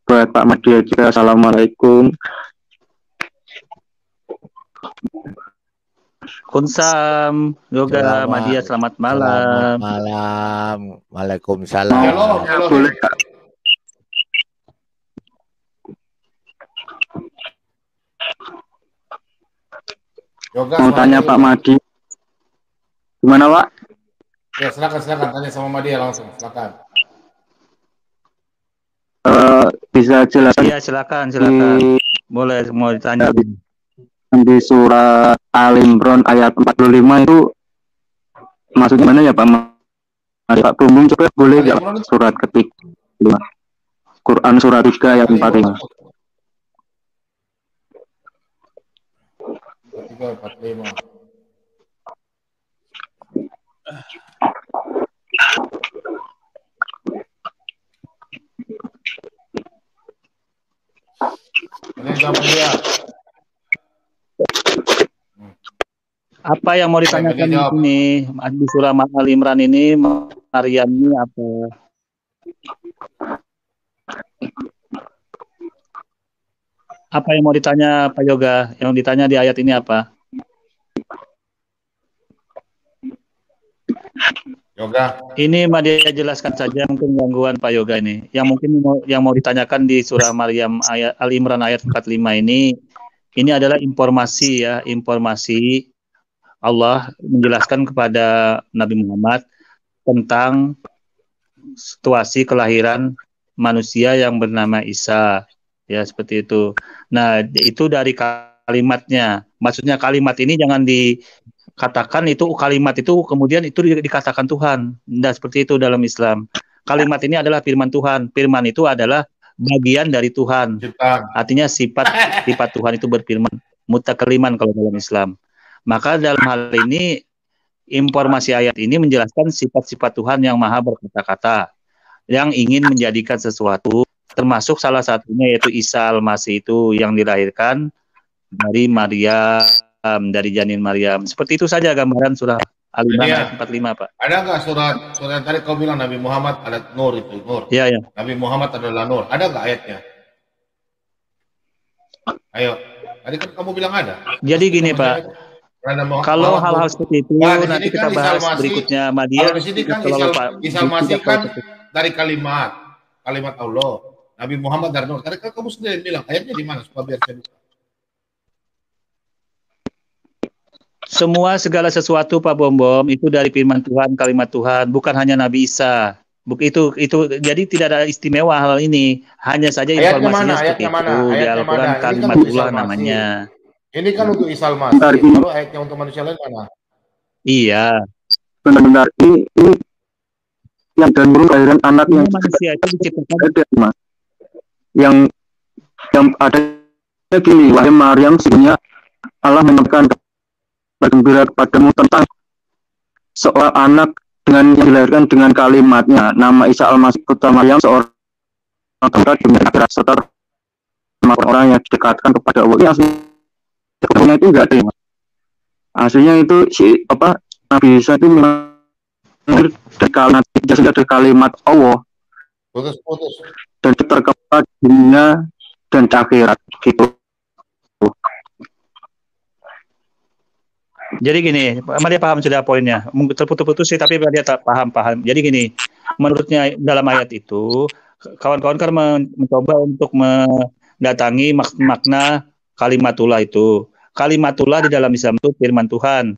buat Pak Madia juga. Assalamualaikum. Kunsam, Yoga, Madia, selamat malam. Selamat malam. Waalaikumsalam. Halo. Boleh Kak. Yoga, mau tanya Pak Madi. Gimana Pak? Ya silakan tanya sama Madia langsung. Silakan. Bisa jelaskan? Iya silakan. Boleh mau ditanya. Di surat Al-Imran ayat 45 itu maksudnya mana ya Pak? Pak Bumbung coba boleh ya surat ketiga Quran surat 3 ayat 45. 345. Ini sama dia. Apa yang mau ditanyakan di sini di surah Al-Imran ini, Maryam ini apa? Apa yang mau ditanya Pak Yoga? Yang ditanya di ayat ini apa? Yoga. Ini Madia jelaskan saja mungkin gangguan Pak Yoga ini. Yang mungkin yang mau ditanyakan di surah Maryam ayat Al-Imran ayat 45 ini adalah informasi ya, informasi Allah menjelaskan kepada Nabi Muhammad tentang situasi kelahiran manusia yang bernama Isa, ya seperti itu. Nah, itu dari kalimatnya. Maksudnya kalimat ini jangan dikatakan itu kalimat itu kemudian itu dikatakan Tuhan. Nah, seperti itu dalam Islam. Kalimat ini adalah firman Tuhan. Firman itu adalah bagian dari Tuhan. Artinya sifat Tuhan itu berfirman. Mutakaliman kalau dalam Islam. Maka dalam hal ini informasi ayat ini menjelaskan sifat-sifat Tuhan yang maha berkata-kata yang ingin menjadikan sesuatu, termasuk salah satunya yaitu Isa Al-Masih itu yang dilahirkan dari Maryam, dari janin Maryam. Seperti itu saja gambaran surah Al-Imran ayat 45 Pak. Ada nggak surat yang tadi kau bilang Nabi Muhammad ada nur itu nur? Iya. Nabi Muhammad adalah nur. Ada nggak ayatnya? Ayo. Tadi kan kamu bilang ada. Jadi gini Pak. Kalau hal-hal seperti itu nanti kita bahas berikutnya Madia. Kalau di sini kan Isa Masih kan dari kalimat Allah. Nabi Muhammad dari nur. Tadi kan kamu sendiri bilang ayatnya di mana supaya biar saya buka. Semua segala sesuatu Pak Bom itu dari firman Tuhan, kalimat Tuhan, bukan hanya Nabi Isa. Itu jadi tidak ada istimewa hal ini. Hanya saja informasinya seperti itu. Di Al-Quran kalimatullah namanya. Ini kan untuk Isa Al-Masih. Kalau ayatnya untuk manusia lain mana? Iya. Benar-benar ini yang dan kelahiran anak yang manusia itu diciptakan. Yang ada gini, wahai Maryam, sebenarnya Allah menyampaikan bergembira kepadamu tentang seorang anak yang dilahirkan dengan kalimatnya, nama Isa Al-Masih putra Maryam, seorang putra dunia akhirat serta sama orang yang didekatkan kepada Allah. Ini aslinya itu enggak ada ya, Mas. Aslinya itu Nabi Isa itu memang dari kalimat Allah dan terkepat dunia dan akhirat gitu. Jadi gini, dia paham sudah poinnya. Terputus-putus sih, tapi dia tak paham. Jadi gini, menurutnya dalam ayat itu, kawan-kawan kan mencoba untuk mendatangi makna kalimatullah itu. Kalimatullah di dalam Islam itu firman Tuhan.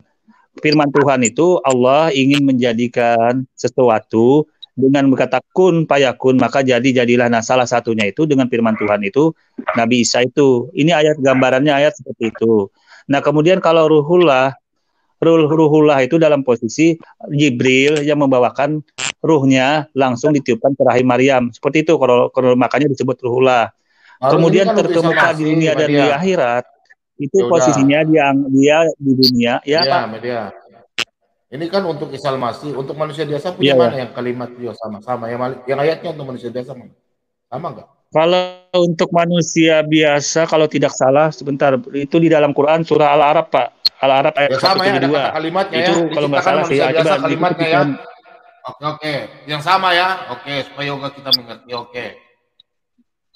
Firman Tuhan itu Allah ingin menjadikan sesuatu dengan berkata kun payakun, maka jadilah. Nah, salah satunya itu dengan firman Tuhan itu Nabi Isa itu. Ini ayat gambarannya ayat seperti itu. Nah, kemudian kalau ruhullah itu dalam posisi Jibril yang membawakan ruhnya langsung ditiupkan ke rahim Maryam. Seperti itu kalau makanya disebut ruhullah. Kemudian terkemuka di dunia dan di akhirat. Itu posisinya dia di dunia ya, Pak. Media. Ini kan untuk Isa Al-Masih, untuk manusia biasa punya mana yang kalimat dia sama-sama yang ayatnya untuk manusia biasa sama enggak? Kalau untuk manusia biasa, kalau tidak salah, sebentar, itu di dalam Quran surah Al-A'raf, Pak. Al-A'raf ayat 172. Sama ya, ada kata kalimatnya itu ya. Kalau nggak salah sih, biasa kalimatnya ya. Oke. Yang sama ya. Oke, supaya yoga kita mengerti. Oke.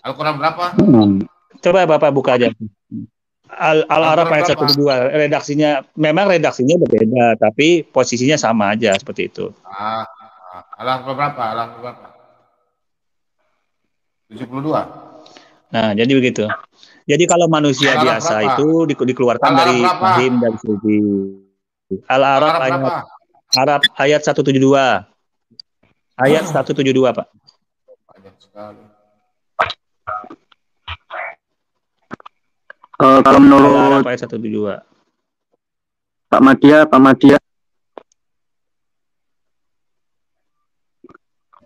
Al-Quran berapa? Coba Bapak buka aja. Al-Araf ayat 172. Redaksinya berbeda, tapi posisinya sama aja seperti itu. Al-Araf berapa? 72. Nah, jadi begitu. Jadi kalau manusia biasa itu dikeluarkan dari rahim dan sulbi. Al-Araf ayat 172. Ayat 172, Pak. Banyak sekali. Kalau menurut ayat 172. Pak Madya.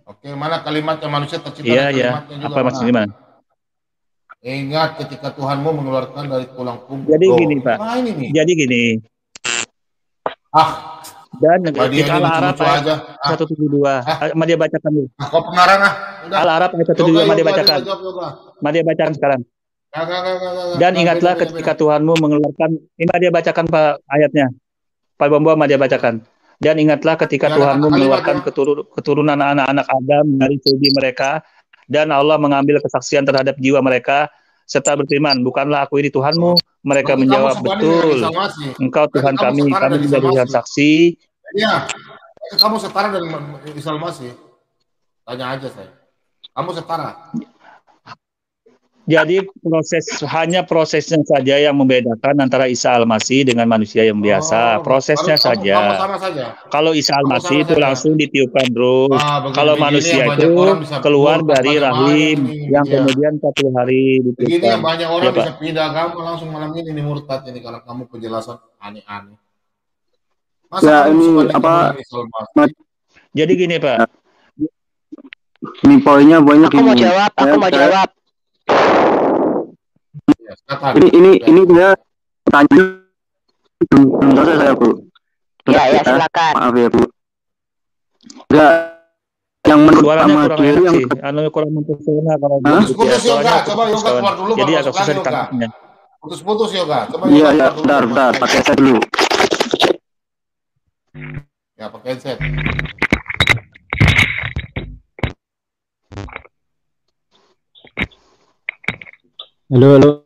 Oke, mana kalimatnya manusia tercipta? Iya. Apa maksudnya mana? Ingat ketika Tuhanmu mengeluarkan dari tulang punggung. Jadi gini, Pak. Jadi gini. Dan kita Al-Araf ayat 172. Madya bacakan dulu. Kau pengarang Al-Araf ayat 172 Madya bacakan. Madya bacakan sekarang. Dan ingatlah ketika Tuhanmu mengeluarkan, ini dia bacakan Pak ayatnya, Pak Bombo dia bacakan. Dan ingatlah ketika Tuhanmu mengeluarkan keturunan anak-anak Adam dari sulbi mereka, dan Allah mengambil kesaksian terhadap jiwa mereka, serta berfirman, bukanlah aku ini Tuhanmu? Mereka menjawab, betul, Engkau Tuhan kami menjadi saksi. Iya, kamu setara dengan Isa Al-Masih. Tanya aja saya, kamu setara. Jadi hanya prosesnya saja yang membedakan antara Isa Al-Masih dengan manusia yang biasa. Prosesnya saja. Kalau Isa Al-Masih itu langsung ditiupkan ruh. Kalau manusia itu keluar dari rahim yang kemudian 40 hari ditiupkan. Begini banyak orang bisa pindah agama langsung malam ini murtad ini kalau kamu penjelasan aneh-aneh. Ya ini apa? Jadi gini Pak. Ini poinnya banyak. Aku mau jawab. Ini dia tanya saya Bu. Ya silakan. Maaf ya Bu. Enggak yang menurut suaranya kurang mempesona kalau putus yoga, coba yoga keluar dulu. Jadi agak susah ditangkapnya. Putus yoga, coba yoga. Iya, bentar, pakai saya dulu. Ya, pakai headset. Halo.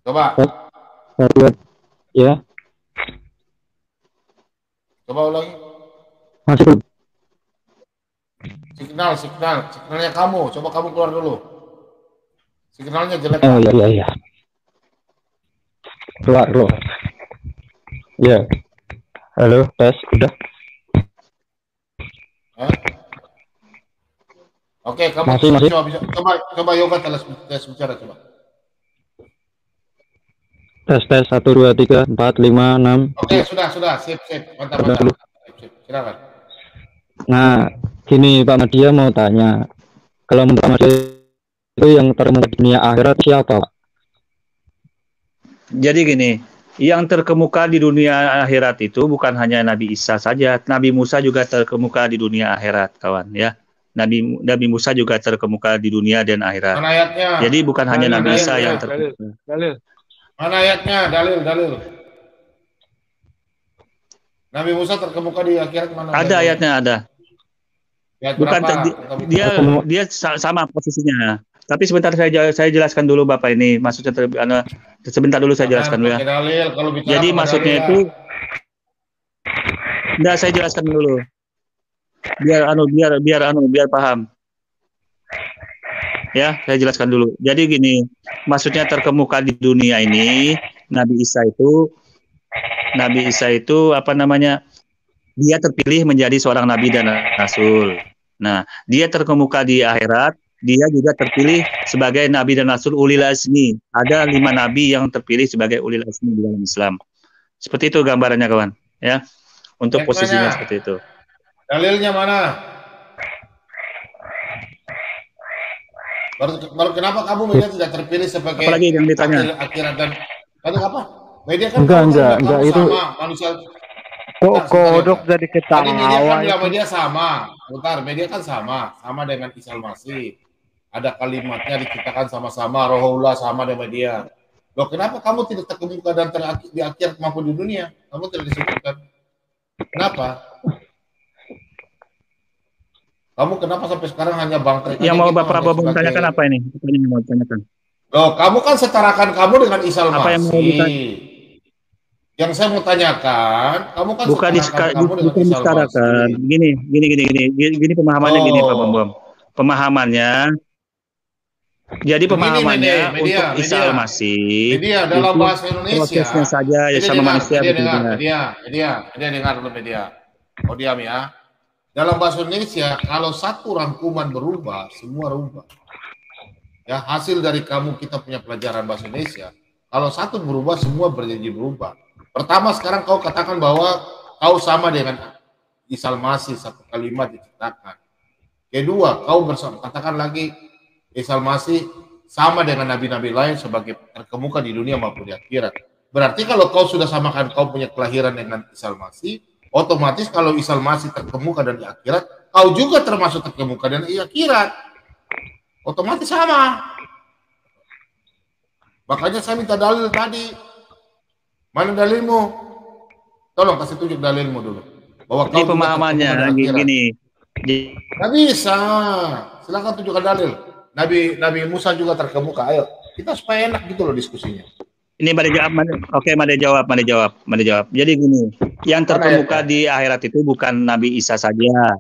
Coba. Ya. Coba ulangi. Masuk. Signalnya kamu. Coba kamu keluar dulu. Signalnya jelek. Oh iya. Keluar. Ya. Halo, tes udah. Oke, kamu masih. Coba yoga tes bicara coba. Tes 1 2 3 4 5 6. Oke, sudah. Sip. Mantap. Sip. Silakan. Nah, gini Pak Madya mau tanya. Kalau menurut Pak Madya itu yang terkemuka di dunia akhirat siapa, Pak? Jadi gini, yang terkemuka di dunia akhirat itu bukan hanya Nabi Isa saja, Nabi Musa juga terkemuka di dunia akhirat, kawan ya. Nabi Musa juga terkemuka di dunia dan akhirat. Mana ayatnya? Jadi bukan hanya Nabi Isa yang dalil. Mana ayatnya? Dalil. Nabi Musa terkemuka di akhirat mana? Ada ayatnya, ada. Ayat Bukan berapa? dia sama posisinya. Tapi sebentar saya jelaskan dulu Bapak ini. Maksudnya sebentar dulu saya jelaskan dulu ya. Dalil, kalau bicara Jadi maksudnya dalil, itu enggak, saya jelaskan dulu. Biar paham. Ya, saya jelaskan dulu. Jadi gini, maksudnya terkemuka di dunia ini Nabi Isa itu apa namanya? Dia terpilih menjadi seorang nabi dan rasul. Nah, dia terkemuka di akhirat, dia juga terpilih sebagai nabi dan rasul ulil azmi. Ada 5 nabi yang terpilih sebagai ulil azmi di dalam Islam. Seperti itu gambarannya kawan, ya. Untuk posisinya seperti itu. Dalilnya mana? Baru kenapa kamu media tidak terpilih sebagai apalagi yang ditanya akhirat dan apa? Media kan enggak itu sama manusia. Kodok jadi ketawa. Tadi media kan bilang media sama. Bentar, media kan sama dengan Isa Al-Masih. Ada kalimatnya diciptakan sama-sama, Rohullah sama dengan dia. Loh, kenapa kamu tidak terkemuka dan di akhirat maupun di dunia? Kamu tidak disebutkan. Kenapa? Kamu kenapa sampai sekarang hanya bangkrut? Yang mau Bapak Prabowo tanyakan apa ini? Yang mau tanyakan. Loh, kamu kan setarakan kamu dengan Isa Al-Masih. Apa yang mau ditanya? Yang saya mau tanyakan, kamu kan bukan disetarakan. Gini pemahamannya gini Pak Bambam. Pemahamannya. Jadi pemahamannya untuk Isa Al-Masih. Media dalam bahasa Indonesia. Prosesnya saja ya sama manusia. Media dengar dulu media. Oh diam ya. Dalam bahasa Indonesia, kalau satu rangkuman berubah, semua berubah. Ya, hasil dari kita punya pelajaran bahasa Indonesia. Kalau satu berubah, semua berjanji berubah. Pertama, sekarang kau katakan bahwa kau sama dengan Isa Al-Masih, satu kalimat diciptakan. Kedua, kau katakan lagi Isa Al-Masih sama dengan nabi-nabi lain sebagai terkemuka di dunia maupun di akhirat. Berarti kalau kau sudah samakan kau punya kelahiran dengan Isa Al-Masih, otomatis kalau Isa Al-Masih terkemuka dan di akhirat, kau juga termasuk terkemuka dan di akhirat. Otomatis sama. Makanya saya minta dalil tadi. Mana dalilmu? Tolong kasih tunjuk dalilmu dulu. Bahwa ini pemahamannya gini. Nggak bisa. Silakan tunjukkan dalil. Nabi Musa juga terkemuka. Ayo, kita supaya enak gitu loh diskusinya. Ini Made jawab. Jadi gini, yang terkemuka di akhirat itu bukan Nabi Isa saja.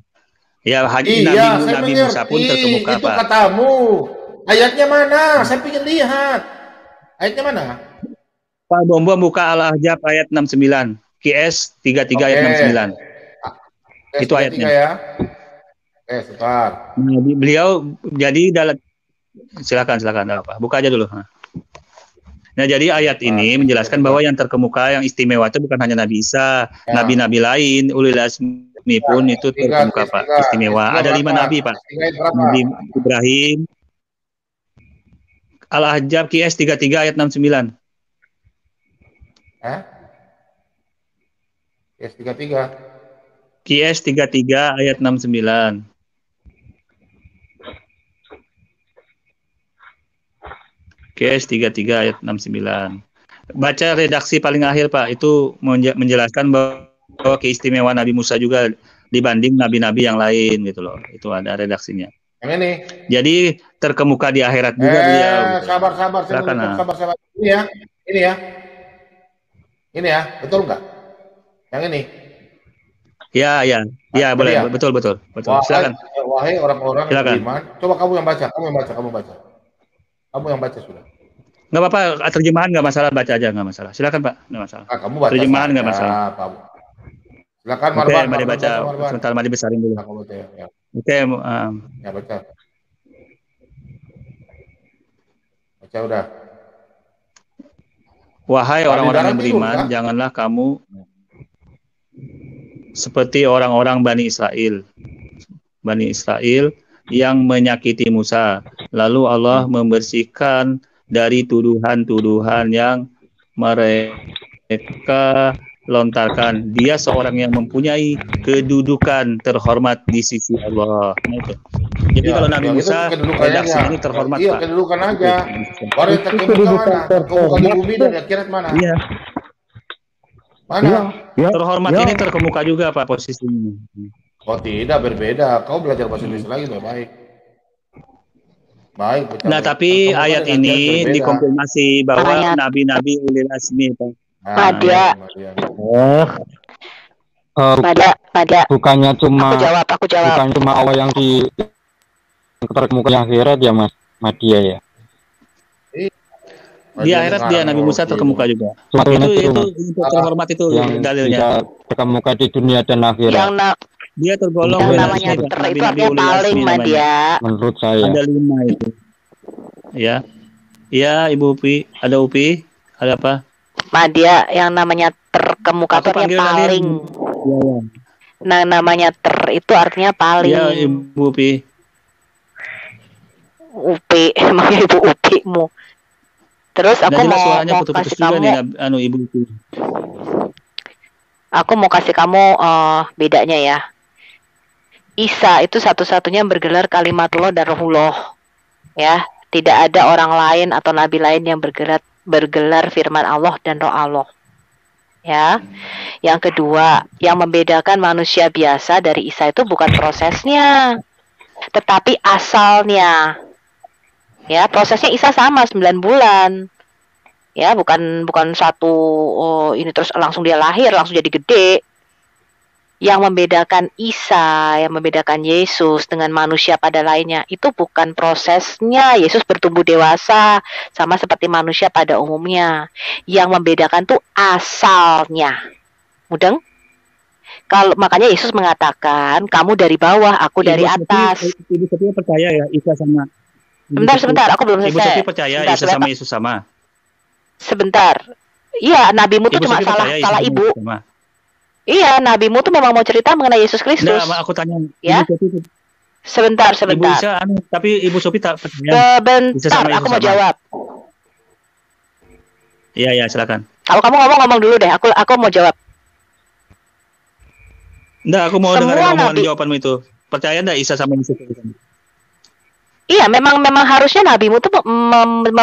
Ya, Nabi Musa pun terkemuka, itu Pak. Katamu. Ayatnya mana? Saya ingin lihat. Ayatnya mana? Pak Bombo buka Al-Ahzab ayat 69. QS 33 ayat 69. Itu ayatnya. Ya. Sebentar. Nah, beliau jadi dalam silakan apa. Buka aja dulu. Nah, jadi ayat ini menjelaskan bahwa yang terkemuka, yang istimewa itu bukan hanya Nabi Isa, nabi-nabi lain, ulil azmi pun itu terkemuka, Pak, istimewa. Ada 5 nabi, Pak. Nabi Ibrahim. Al-Ahzab QS 33 ayat 69. QS 33. QS 33 ayat 69. QS 33 ayat 69. Baca redaksi paling akhir, Pak. Itu menjelaskan bahwa keistimewaan Nabi Musa juga dibanding nabi-nabi yang lain gitu loh. Itu ada redaksinya. Yang ini. Jadi terkemuka di akhirat juga beliau. Gitu. Sabar. Ini ya, betul nggak? Yang ini. Ya, boleh. Ya? Betul. Silakan. Wahai orang-orang beriman, coba kamu yang baca. Kamu yang baca sudah. Nggak apa-apa, terjemahan nggak masalah, baca aja nggak masalah. Silakan Pak, nggak masalah. Kamu baca. Terjemahan nggak masalah. Silakan Marban. Oke, mari baca. Sebentar, mari besarin dulu. Oke. Ya baca. Baca udah. Wahai orang-orang yang beriman, janganlah kamu seperti orang-orang Bani Israel yang menyakiti Musa. Lalu Allah membersihkan dari tuduhan-tuduhan yang mereka lontarkan. Dia seorang yang mempunyai kedudukan terhormat di sisi Allah. Nah, itu. Jadi kalau Nabi Musa redaksi ini terhormat, Iya, Pak. kedudukan aja. Orang yang terkemuka mana? Terkemuka di bumi dan di akhirat mana? Iya. Mana? Terhormat ini terkemuka juga, Pak, posisinya. Oh tidak, berbeda. Kau belajar bahasa Indonesia lagi udah baik. Baik. Nah, tapi ayat ini dikonfirmasi bahwa nabi-nabi ulil azmi, Pak. Madya. Bukannya cuma Aku jawab. bukan cuma Allah yang terkemuka yang akhirat ya, Mas Madya ya. Di akhirat dia Nabi Musa terkemuka juga. Itu terhormat itu yang dalilnya. Terkemuka di dunia dan akhirat. Dia tergolong yang namanya ter itu artinya paling, Madya. Menurut saya. Ada 5 itu. Ya. Ya, Ibu Upi. Ada Upi? Ada apa? Madya, yang namanya terkemuka itu artinya paling. Ya. Nah, namanya itu artinya paling. Ya, Ibu Upi. Upi, emangnya Ibu Upimu. Terus aku mau kasih kamu nih, Ibu Upi. Aku mau kasih kamu bedanya ya. Isa itu satu-satunya bergelar kalimatullah dan ruhullah. Ya, tidak ada orang lain atau nabi lain yang bergelar firman Allah dan roh Allah. Ya. Yang kedua, yang membedakan manusia biasa dari Isa itu bukan prosesnya, tetapi asalnya. Ya, prosesnya Isa sama 9 bulan. Ya, bukan satu ini terus langsung dia lahir, langsung jadi gede. Yang membedakan Isa, yang membedakan Yesus dengan manusia pada lainnya, itu bukan prosesnya. Yesus bertumbuh dewasa sama seperti manusia pada umumnya. Yang membedakan tuh asalnya. Mudeng? Kalau makanya Yesus mengatakan, kamu dari bawah, aku dari atas. Ibu Sophie percaya ya Isa sama. Sebentar, aku belum selesai. Ibu Sophie percaya Isa sama Yesus sama. Sebentar. Iya, nabimu tuh cuma salah ibu. Sama. Iya, nabimu tuh memang mau cerita mengenai Yesus Kristus. Nah, aku tanya. Ya. Sebentar. Ibu Isa, tapi Ibu Sophie tak percaya. Sebentar, aku mau jawab. Iya, silakan. Kalau kamu ngomong dulu deh. Aku mau jawab. Enggak, aku mau dengar omongan jawabanmu itu. Percaya enggak Isa sama Yesus? Iya, memang harusnya nabimu tuh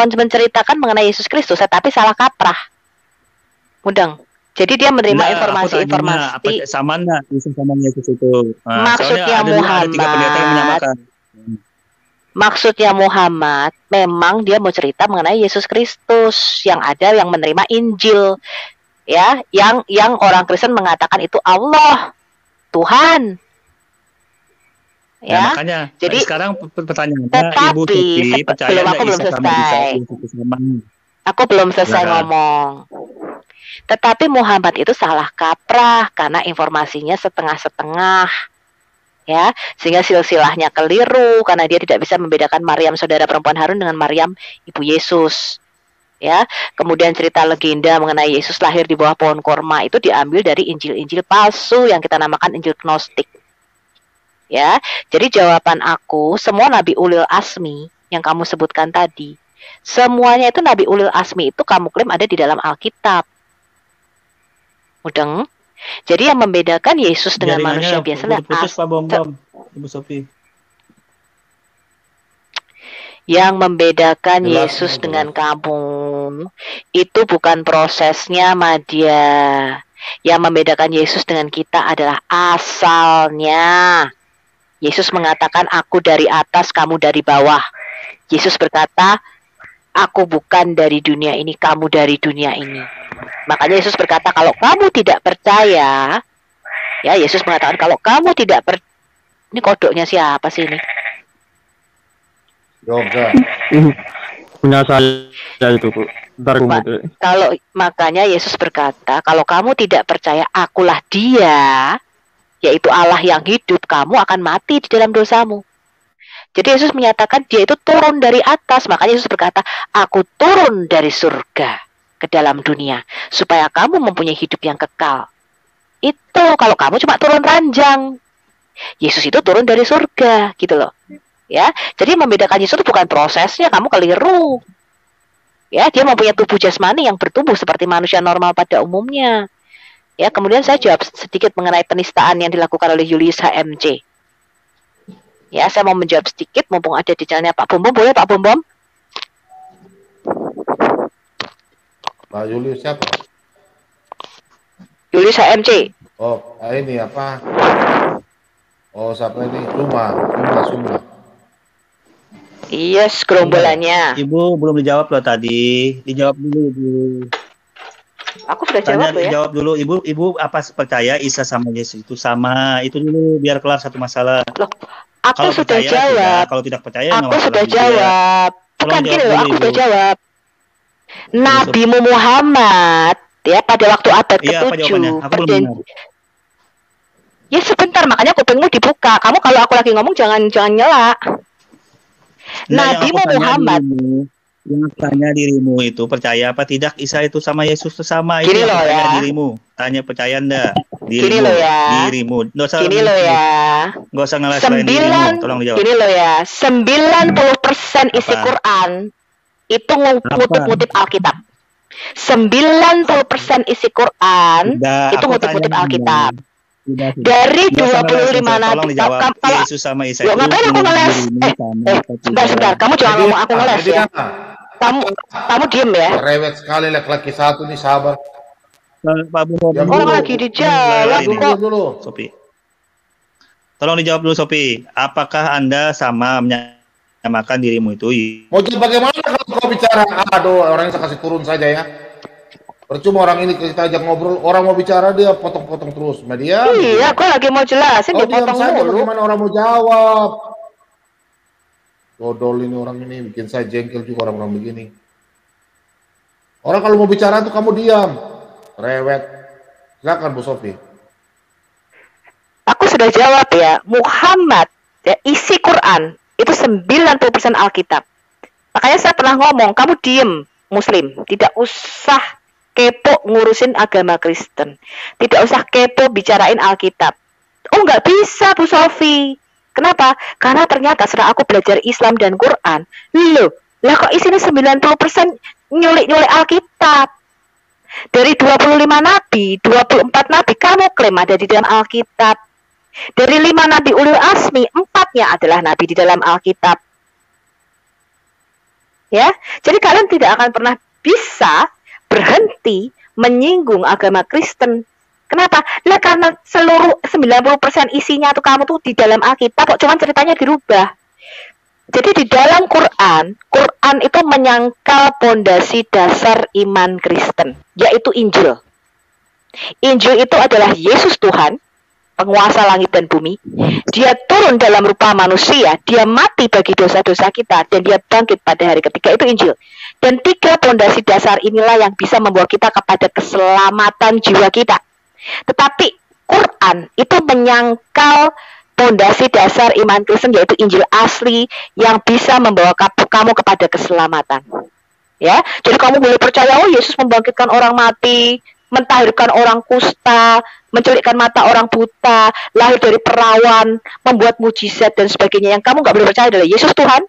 menceritakan mengenai Yesus Kristus, tapi salah kaprah. Mudeng. Jadi dia menerima informasi-informasi. Sama enggak Yesus sama Yesus itu? Maksudnya Muhammad. Maksudnya Muhammad, memang dia mau cerita mengenai Yesus Kristus yang menerima Injil, ya, yang orang Kristen mengatakan itu Allah, Tuhan. Ya, makanya. Jadi sekarang pertanyaannya, Ibu Sophie percaya aku belum selesai. Aku belum selesai ngomong. Tetapi Muhammad itu salah kaprah karena informasinya setengah-setengah. Ya, sehingga silsilahnya keliru karena dia tidak bisa membedakan Maryam saudara perempuan Harun dengan Maryam ibu Yesus. Ya, kemudian cerita legenda mengenai Yesus lahir di bawah pohon korma itu diambil dari Injil-Injil palsu yang kita namakan Injil Gnostik. Ya, jadi jawaban aku, semua nabi ulil azmi yang kamu sebutkan tadi, semuanya itu nabi ulil azmi itu kamu klaim ada di dalam Alkitab. Mudeng? Jadi yang membedakan Yesus dengan manusia biasanya Ibu Sophie. Yang membedakan Yesus dengan kamu itu bukan prosesnya, Madya. Yang membedakan Yesus dengan kita adalah asalnya. Yesus mengatakan, aku dari atas, kamu dari bawah. Yesus berkata, aku bukan dari dunia ini, kamu dari dunia ini. Makanya Yesus berkata, kalau kamu tidak percaya, ya Yesus mengatakan, kalau kamu tidak ini kodoknya siapa sih ini? Yoga. Punya saya itu, Bu. Makanya Yesus berkata, kalau kamu tidak percaya, akulah dia, yaitu Allah yang hidup, kamu akan mati di dalam dosamu. Jadi Yesus menyatakan dia itu turun dari atas. Makanya Yesus berkata, aku turun dari surga ke dalam dunia supaya kamu mempunyai hidup yang kekal. Itu kalau kamu cuma turun ranjang. Yesus itu turun dari surga, gitu loh. Ya, jadi membedakan Yesus itu bukan prosesnya, kamu keliru. Ya, dia mempunyai tubuh jasmani yang bertumbuh seperti manusia normal pada umumnya. Ya, kemudian saya jawab sedikit mengenai penistaan yang dilakukan oleh Julius HMJ. Ya, saya mau menjawab sedikit mumpung ada di channelnya Pak Bom Bom. Boleh Pak Bom Bom? Pak Julius siapa? Julius HMJ. Oh, ini apa? Oh, siapa ini? Suma. Iya, gerombolannya. Ibu belum dijawab loh tadi. Dijawab dulu, Ibu. Aku sudah jawab ya. Jawab dulu, Ibu apa percaya Isa sama Yesus itu sama? Itu dulu biar kelar satu masalah. Loh, aku kalau sudah percaya, jawab. Tidak. Kalau tidak percaya, aku sudah jawab. Bukan gini loh, aku sudah jawab. Nabi Muhammad ya pada waktu abad ke-7 ya sebentar, makanya kupingmu dibuka. Kamu kalau aku lagi ngomong jangan nyela. Nabi Muhammad yang tanya dirimu itu percaya apa tidak Isa itu sama Yesus itu sama? Gini itu loh tanya ya. Dirimu tanya percaya ndak dirimu? Gini loh ya. Dirimu nggak usah gini loh ya. Nggak usah ngeles-ngelesin dirimu. Tolong dijawab. Gini loh ya, 90% isi Quran itu ngutip-ngutip Alkitab. 90% isi Quran itu ngutip-ngutip Alkitab. Dari 25 nabi. Yesus sama Isa itu ngapain aku ngeles? Sebentar, kamu jangan ngomong aku ngeles ya. Kamu diem ya. Rewet sekali laki-laki satu nih, sabar. Pak Bom. Orang lagi di jalan kok. Sopi. Tolong dijawab dulu, Sopi. Apakah Anda sama menyamakan dirimu itu? Mau jadi bagaimana kalau kau bicara? Aduh, orangnya saya kasih turun saja ya. Percuma orang ini kita ajak ngobrol, orang mau bicara dia potong-potong terus. Media. Iya, aku lagi mau jelasin dia potong saja mulu. Bagaimana orang mau jawab? Dodol ini orang ini bikin saya jengkel juga orang-orang begini. Orang kalau mau bicara tuh kamu diam, rewet. Silakan Bu Sofi. Aku sudah jawab ya, Muhammad ya, isi Quran itu 90% Alkitab. Makanya saya pernah ngomong, kamu diem Muslim, tidak usah kepo ngurusin agama Kristen, tidak usah kepo bicarain Alkitab. Oh nggak bisa Bu Sofi. Kenapa? Karena ternyata setelah aku belajar Islam dan Quran, lah kok isinya 90% nyulik-nyulik Alkitab. Dari 25 nabi, 24 nabi kamu klaim ada di dalam Alkitab. Dari 5 nabi ulul azmi, 4-nya adalah nabi di dalam Alkitab. Ya, jadi kalian tidak akan pernah bisa berhenti menyinggung agama Kristen. Kenapa? Nah karena seluruh 90% isinya tuh kamu tuh di dalam Alkitab, kok cuman ceritanya dirubah. Jadi di dalam Quran itu menyangkal pondasi dasar iman Kristen, yaitu Injil. Injil itu adalah Yesus Tuhan, penguasa langit dan bumi. Dia turun dalam rupa manusia, dia mati bagi dosa-dosa kita, dan dia bangkit pada hari ketiga. Itu Injil. Dan 3 pondasi dasar inilah yang bisa membawa kita kepada keselamatan jiwa kita. Tetapi Quran itu menyangkal pondasi dasar iman Kristen, yaitu Injil asli yang bisa membawa kamu kepada keselamatan. Ya, jadi kamu boleh percaya, oh Yesus membangkitkan orang mati, mentahirkan orang kusta, mencelikkan mata orang buta, lahir dari perawan, membuat mujizat dan sebagainya. Yang kamu nggak boleh percaya adalah Yesus Tuhan.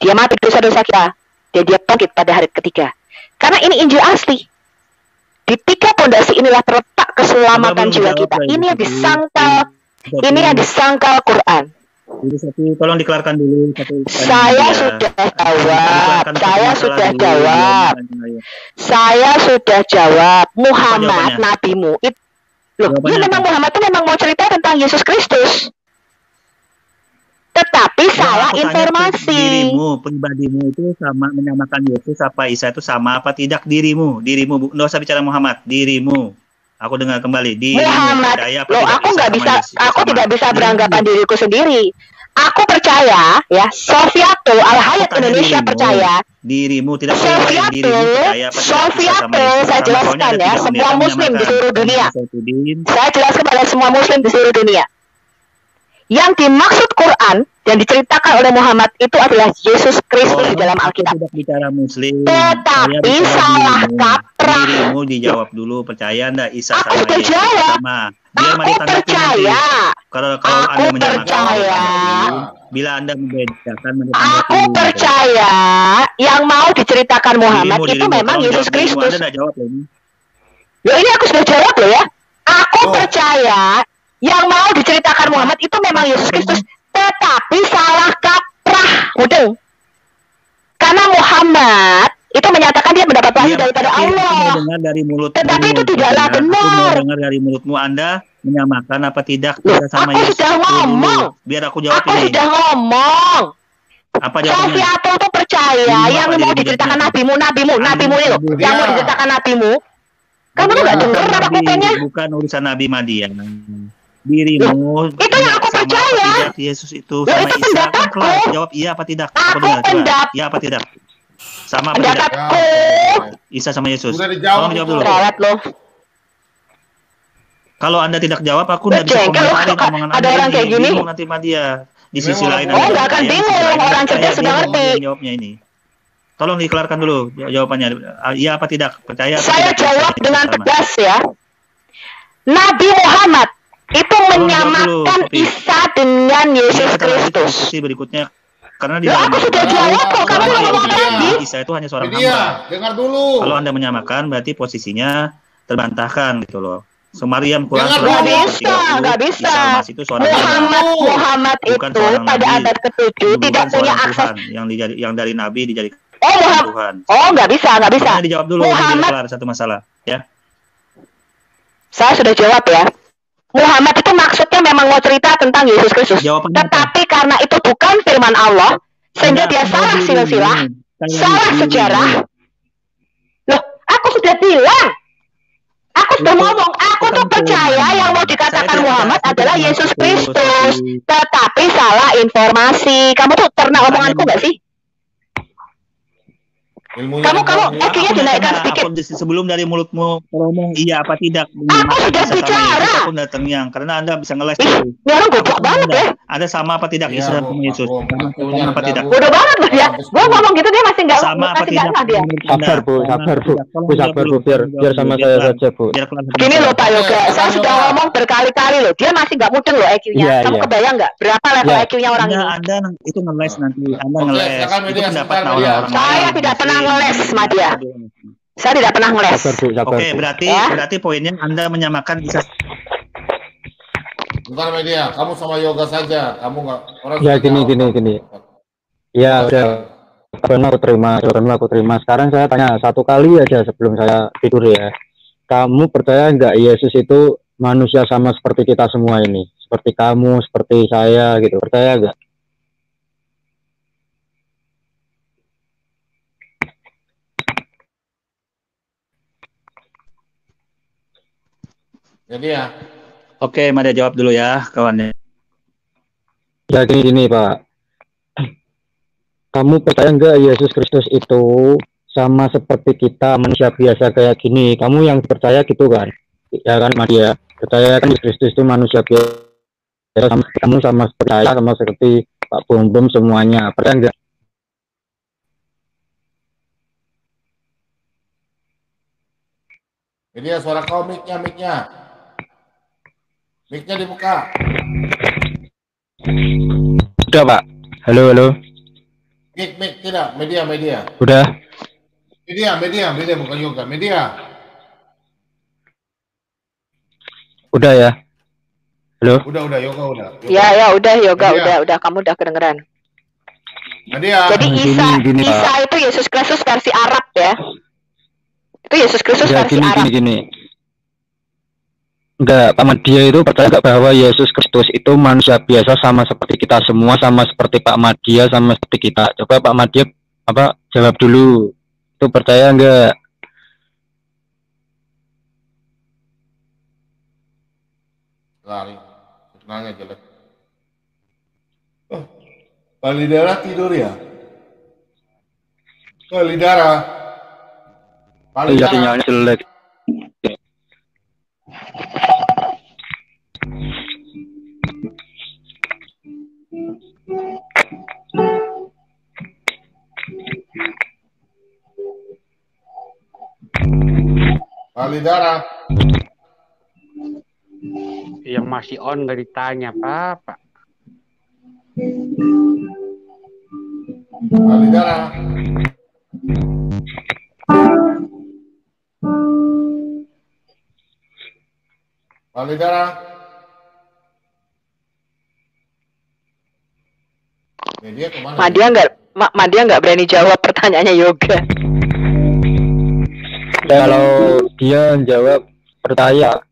Dia mati dosa-dosa kita, dan dia bangkit pada hari ketiga. Karena ini Injil asli. Di 3 pondasi inilah terletak keselamatan jiwa kita. Ini yang disangkal, ini yang disangkal Quran. Tolong dikelarkan dulu. Saya sudah jawab. Muhammad nabimu. Loh, ya memang Muhammad itu memang mau cerita tentang Yesus Kristus. Tetapi salah informasi. Dirimu, pribadimu itu sama menyamakan Yesus apa Isa itu sama apa tidak dirimu? Dirimu, nggak usah bicara Muhammad, dirimu. Aku dengar kembali. Muhammad, loh aku nggak bisa, aku tidak bisa beranggapan diriku sendiri. Aku percaya, ya, Sofiato Al-Hayat Indonesia percaya. Dirimu tidak Sofiato, saya jelaskan ya, semua Muslim di seluruh dunia. Saya jelaskan pada semua Muslim di seluruh dunia. Yang dimaksud Quran yang diceritakan oleh Muhammad itu adalah Yesus Kristus di dalam Alkitab. Tetapi salah kaprah. Dirimu dijawab dulu, percaya enggak Isa sama Yesus sama? Biar aku percaya. Kalau Anda menyamakan, bila Anda membedakan, aku percaya yang mau diceritakan Muhammad itu memang Yesus Kristus. Loh ini aku sudah jawab loh ya. Aku percaya yang mau diceritakan Muhammad itu memang Yesus Kristus, tetapi salah kaprah, udah. Karena Muhammad itu menyatakan dia mendapat wahyu daripada Allah. Dengar dari mulutmu, tetapi itu tidaklah benar. Aku mau dengar dari mulutmu, Anda menyamakan apa tidak sama aku Yesus? Sudah ngomong. Biar aku jawab aku ini. Sudah ngomong. Apa jawabannya? Sofiatul itu percaya yang mau diceritakan nabimu ini loh, yang mau diceritakan nabimu. Kamu tuh nggak dengar apa kupingnya? Bukan urusan Nabi Madian. Dirimu itu yang aku percaya. Tidak Yesus itu sama Isa kan kelar. Jawab iya apa tidak? Aku dengar. Iya apa tidak? Sama apa tidak? Isa sama Yesus. Tolong jawab dulu. Kalau Anda tidak jawab, aku tidak bisa komentarin omongan Anda. Ada orang kayak gini. Nanti Madia. Di sisi lain. Oh, nggak akan bingung. Orang cerdas sudah ngerti. Jawabnya ini. Tolong dikelarkan dulu jawabannya. Iya apa tidak? Percaya? Saya jawab dengan tegas ya. Nabi Muhammad itu menyamakan Isa dengan Yesus Kristus. Berikutnya. Karena di aku sudah jawab kok. Kamu ngomong lagi. Isa itu hanya seorang hamba. Dengar dulu. Kalau Anda menyamakan berarti posisinya terbantahkan gitu loh. Sumariam Quran nggak bisa. Muhammad itu pada abad ke-7 tidak punya akses yang dari Nabi dijadikan Tuhan. Oh nggak bisa. Dijawab dulu. Muhammad satu masalah ya. Saya sudah jawab ya. Muhammad itu maksudnya memang mau cerita tentang Yesus Kristus. Tetapi karena itu bukan firman Allah, sehingga dia salah silsilah, salah sejarah. Loh, aku sudah bilang. Aku sudah ngomong, aku tuh percaya yang mau dikatakan Muhammad adalah Yesus Kristus. Tetapi salah informasi. Kamu tuh pernah omonganku nggak sih? Kamu IQ-nya dinaikkan sedikit. Sebelum dari mulutmu ngomong iya apa tidak. Aku sudah bicara. Aku udah ternyang karena Anda bisa ngeles. Ini orang goblok banget ya. Ada sama apa tidak Isa sama Yesus? Sama apa tidak? Bodoh banget loh ya. Gua ngomong gitu dia masih nggak sama apa tidak? Dia. Sabar Bu. Sabar Bu. Biar sama saya saja Bu. Gini loh Pak Yoga, saya sudah ngomong berkali-kali loh. Dia masih nggak mudeng loh IQ-nya. Kamu kebayang nggak berapa level IQ-nya orang ini? Anda itu ngeles nanti. Anda ngeles. Itu pendapat orang. Saya tidak pernah ngeles, Madia. Saya tidak pernah ngeles. Oke, berarti poinnya Anda menyamakan bisa. Bukan Media, kamu sama Yoga saja. Kamu nggak orang. Ya gini. Ya udah. Benar aku terima. Sekarang saya tanya satu kali aja sebelum saya tidur ya. Kamu percaya nggak Yesus itu manusia sama seperti kita semua ini? Seperti kamu, seperti saya gitu. Percaya nggak? Jadi ya. Oke, Mada jawab dulu ya, kawannya. Ya gini Pak. Kamu percaya nggak Yesus Kristus itu sama seperti kita manusia biasa kayak gini? Kamu yang percaya gitu kan? Ya kan Madia? Percaya kan Yesus Kristus itu manusia biasa sama kamu sama seperti saya, sama seperti Pak Bom semuanya. Percaya nggak? Jadi ya suara kau mic-nya dibuka. Udah Pak. Halo. Mic tidak, media. Udah. Media bukan Yoga, media. Udah ya. Halo. Udah Yoga udah. Ya udah Yoga udah kamu udah kedengeran. Media. Jadi Isa itu Yesus Kristus versi Arab ya. Itu Yesus Kristus versi Arab. Gini. Enggak, Pak Madia itu percaya nggak bahwa Yesus Kristus itu manusia biasa sama seperti kita semua, sama seperti Pak Madia, sama seperti kita. Coba Pak Madia jawab dulu. Itu percaya nggak? Lari, kenalnya jelek. Pak Lidara tidur ya? Pak Lidara. Iya, sinyalnya jelek. Palidara. Yang masih on nggak ditanya apa-apa. Palidara. Pak Lidara. Media kemana? Madia nggak berani jawab pertanyaannya Yoga. Kalau dia jawab percaya,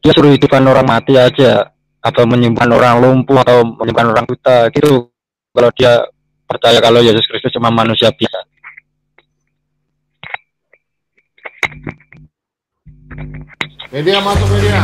dia suruh hidupkan orang mati aja, atau menyimpan orang lumpuh atau menyimpan orang buta gitu. Kalau dia percaya kalau Yesus Kristus cuma manusia biasa. Media masuk media.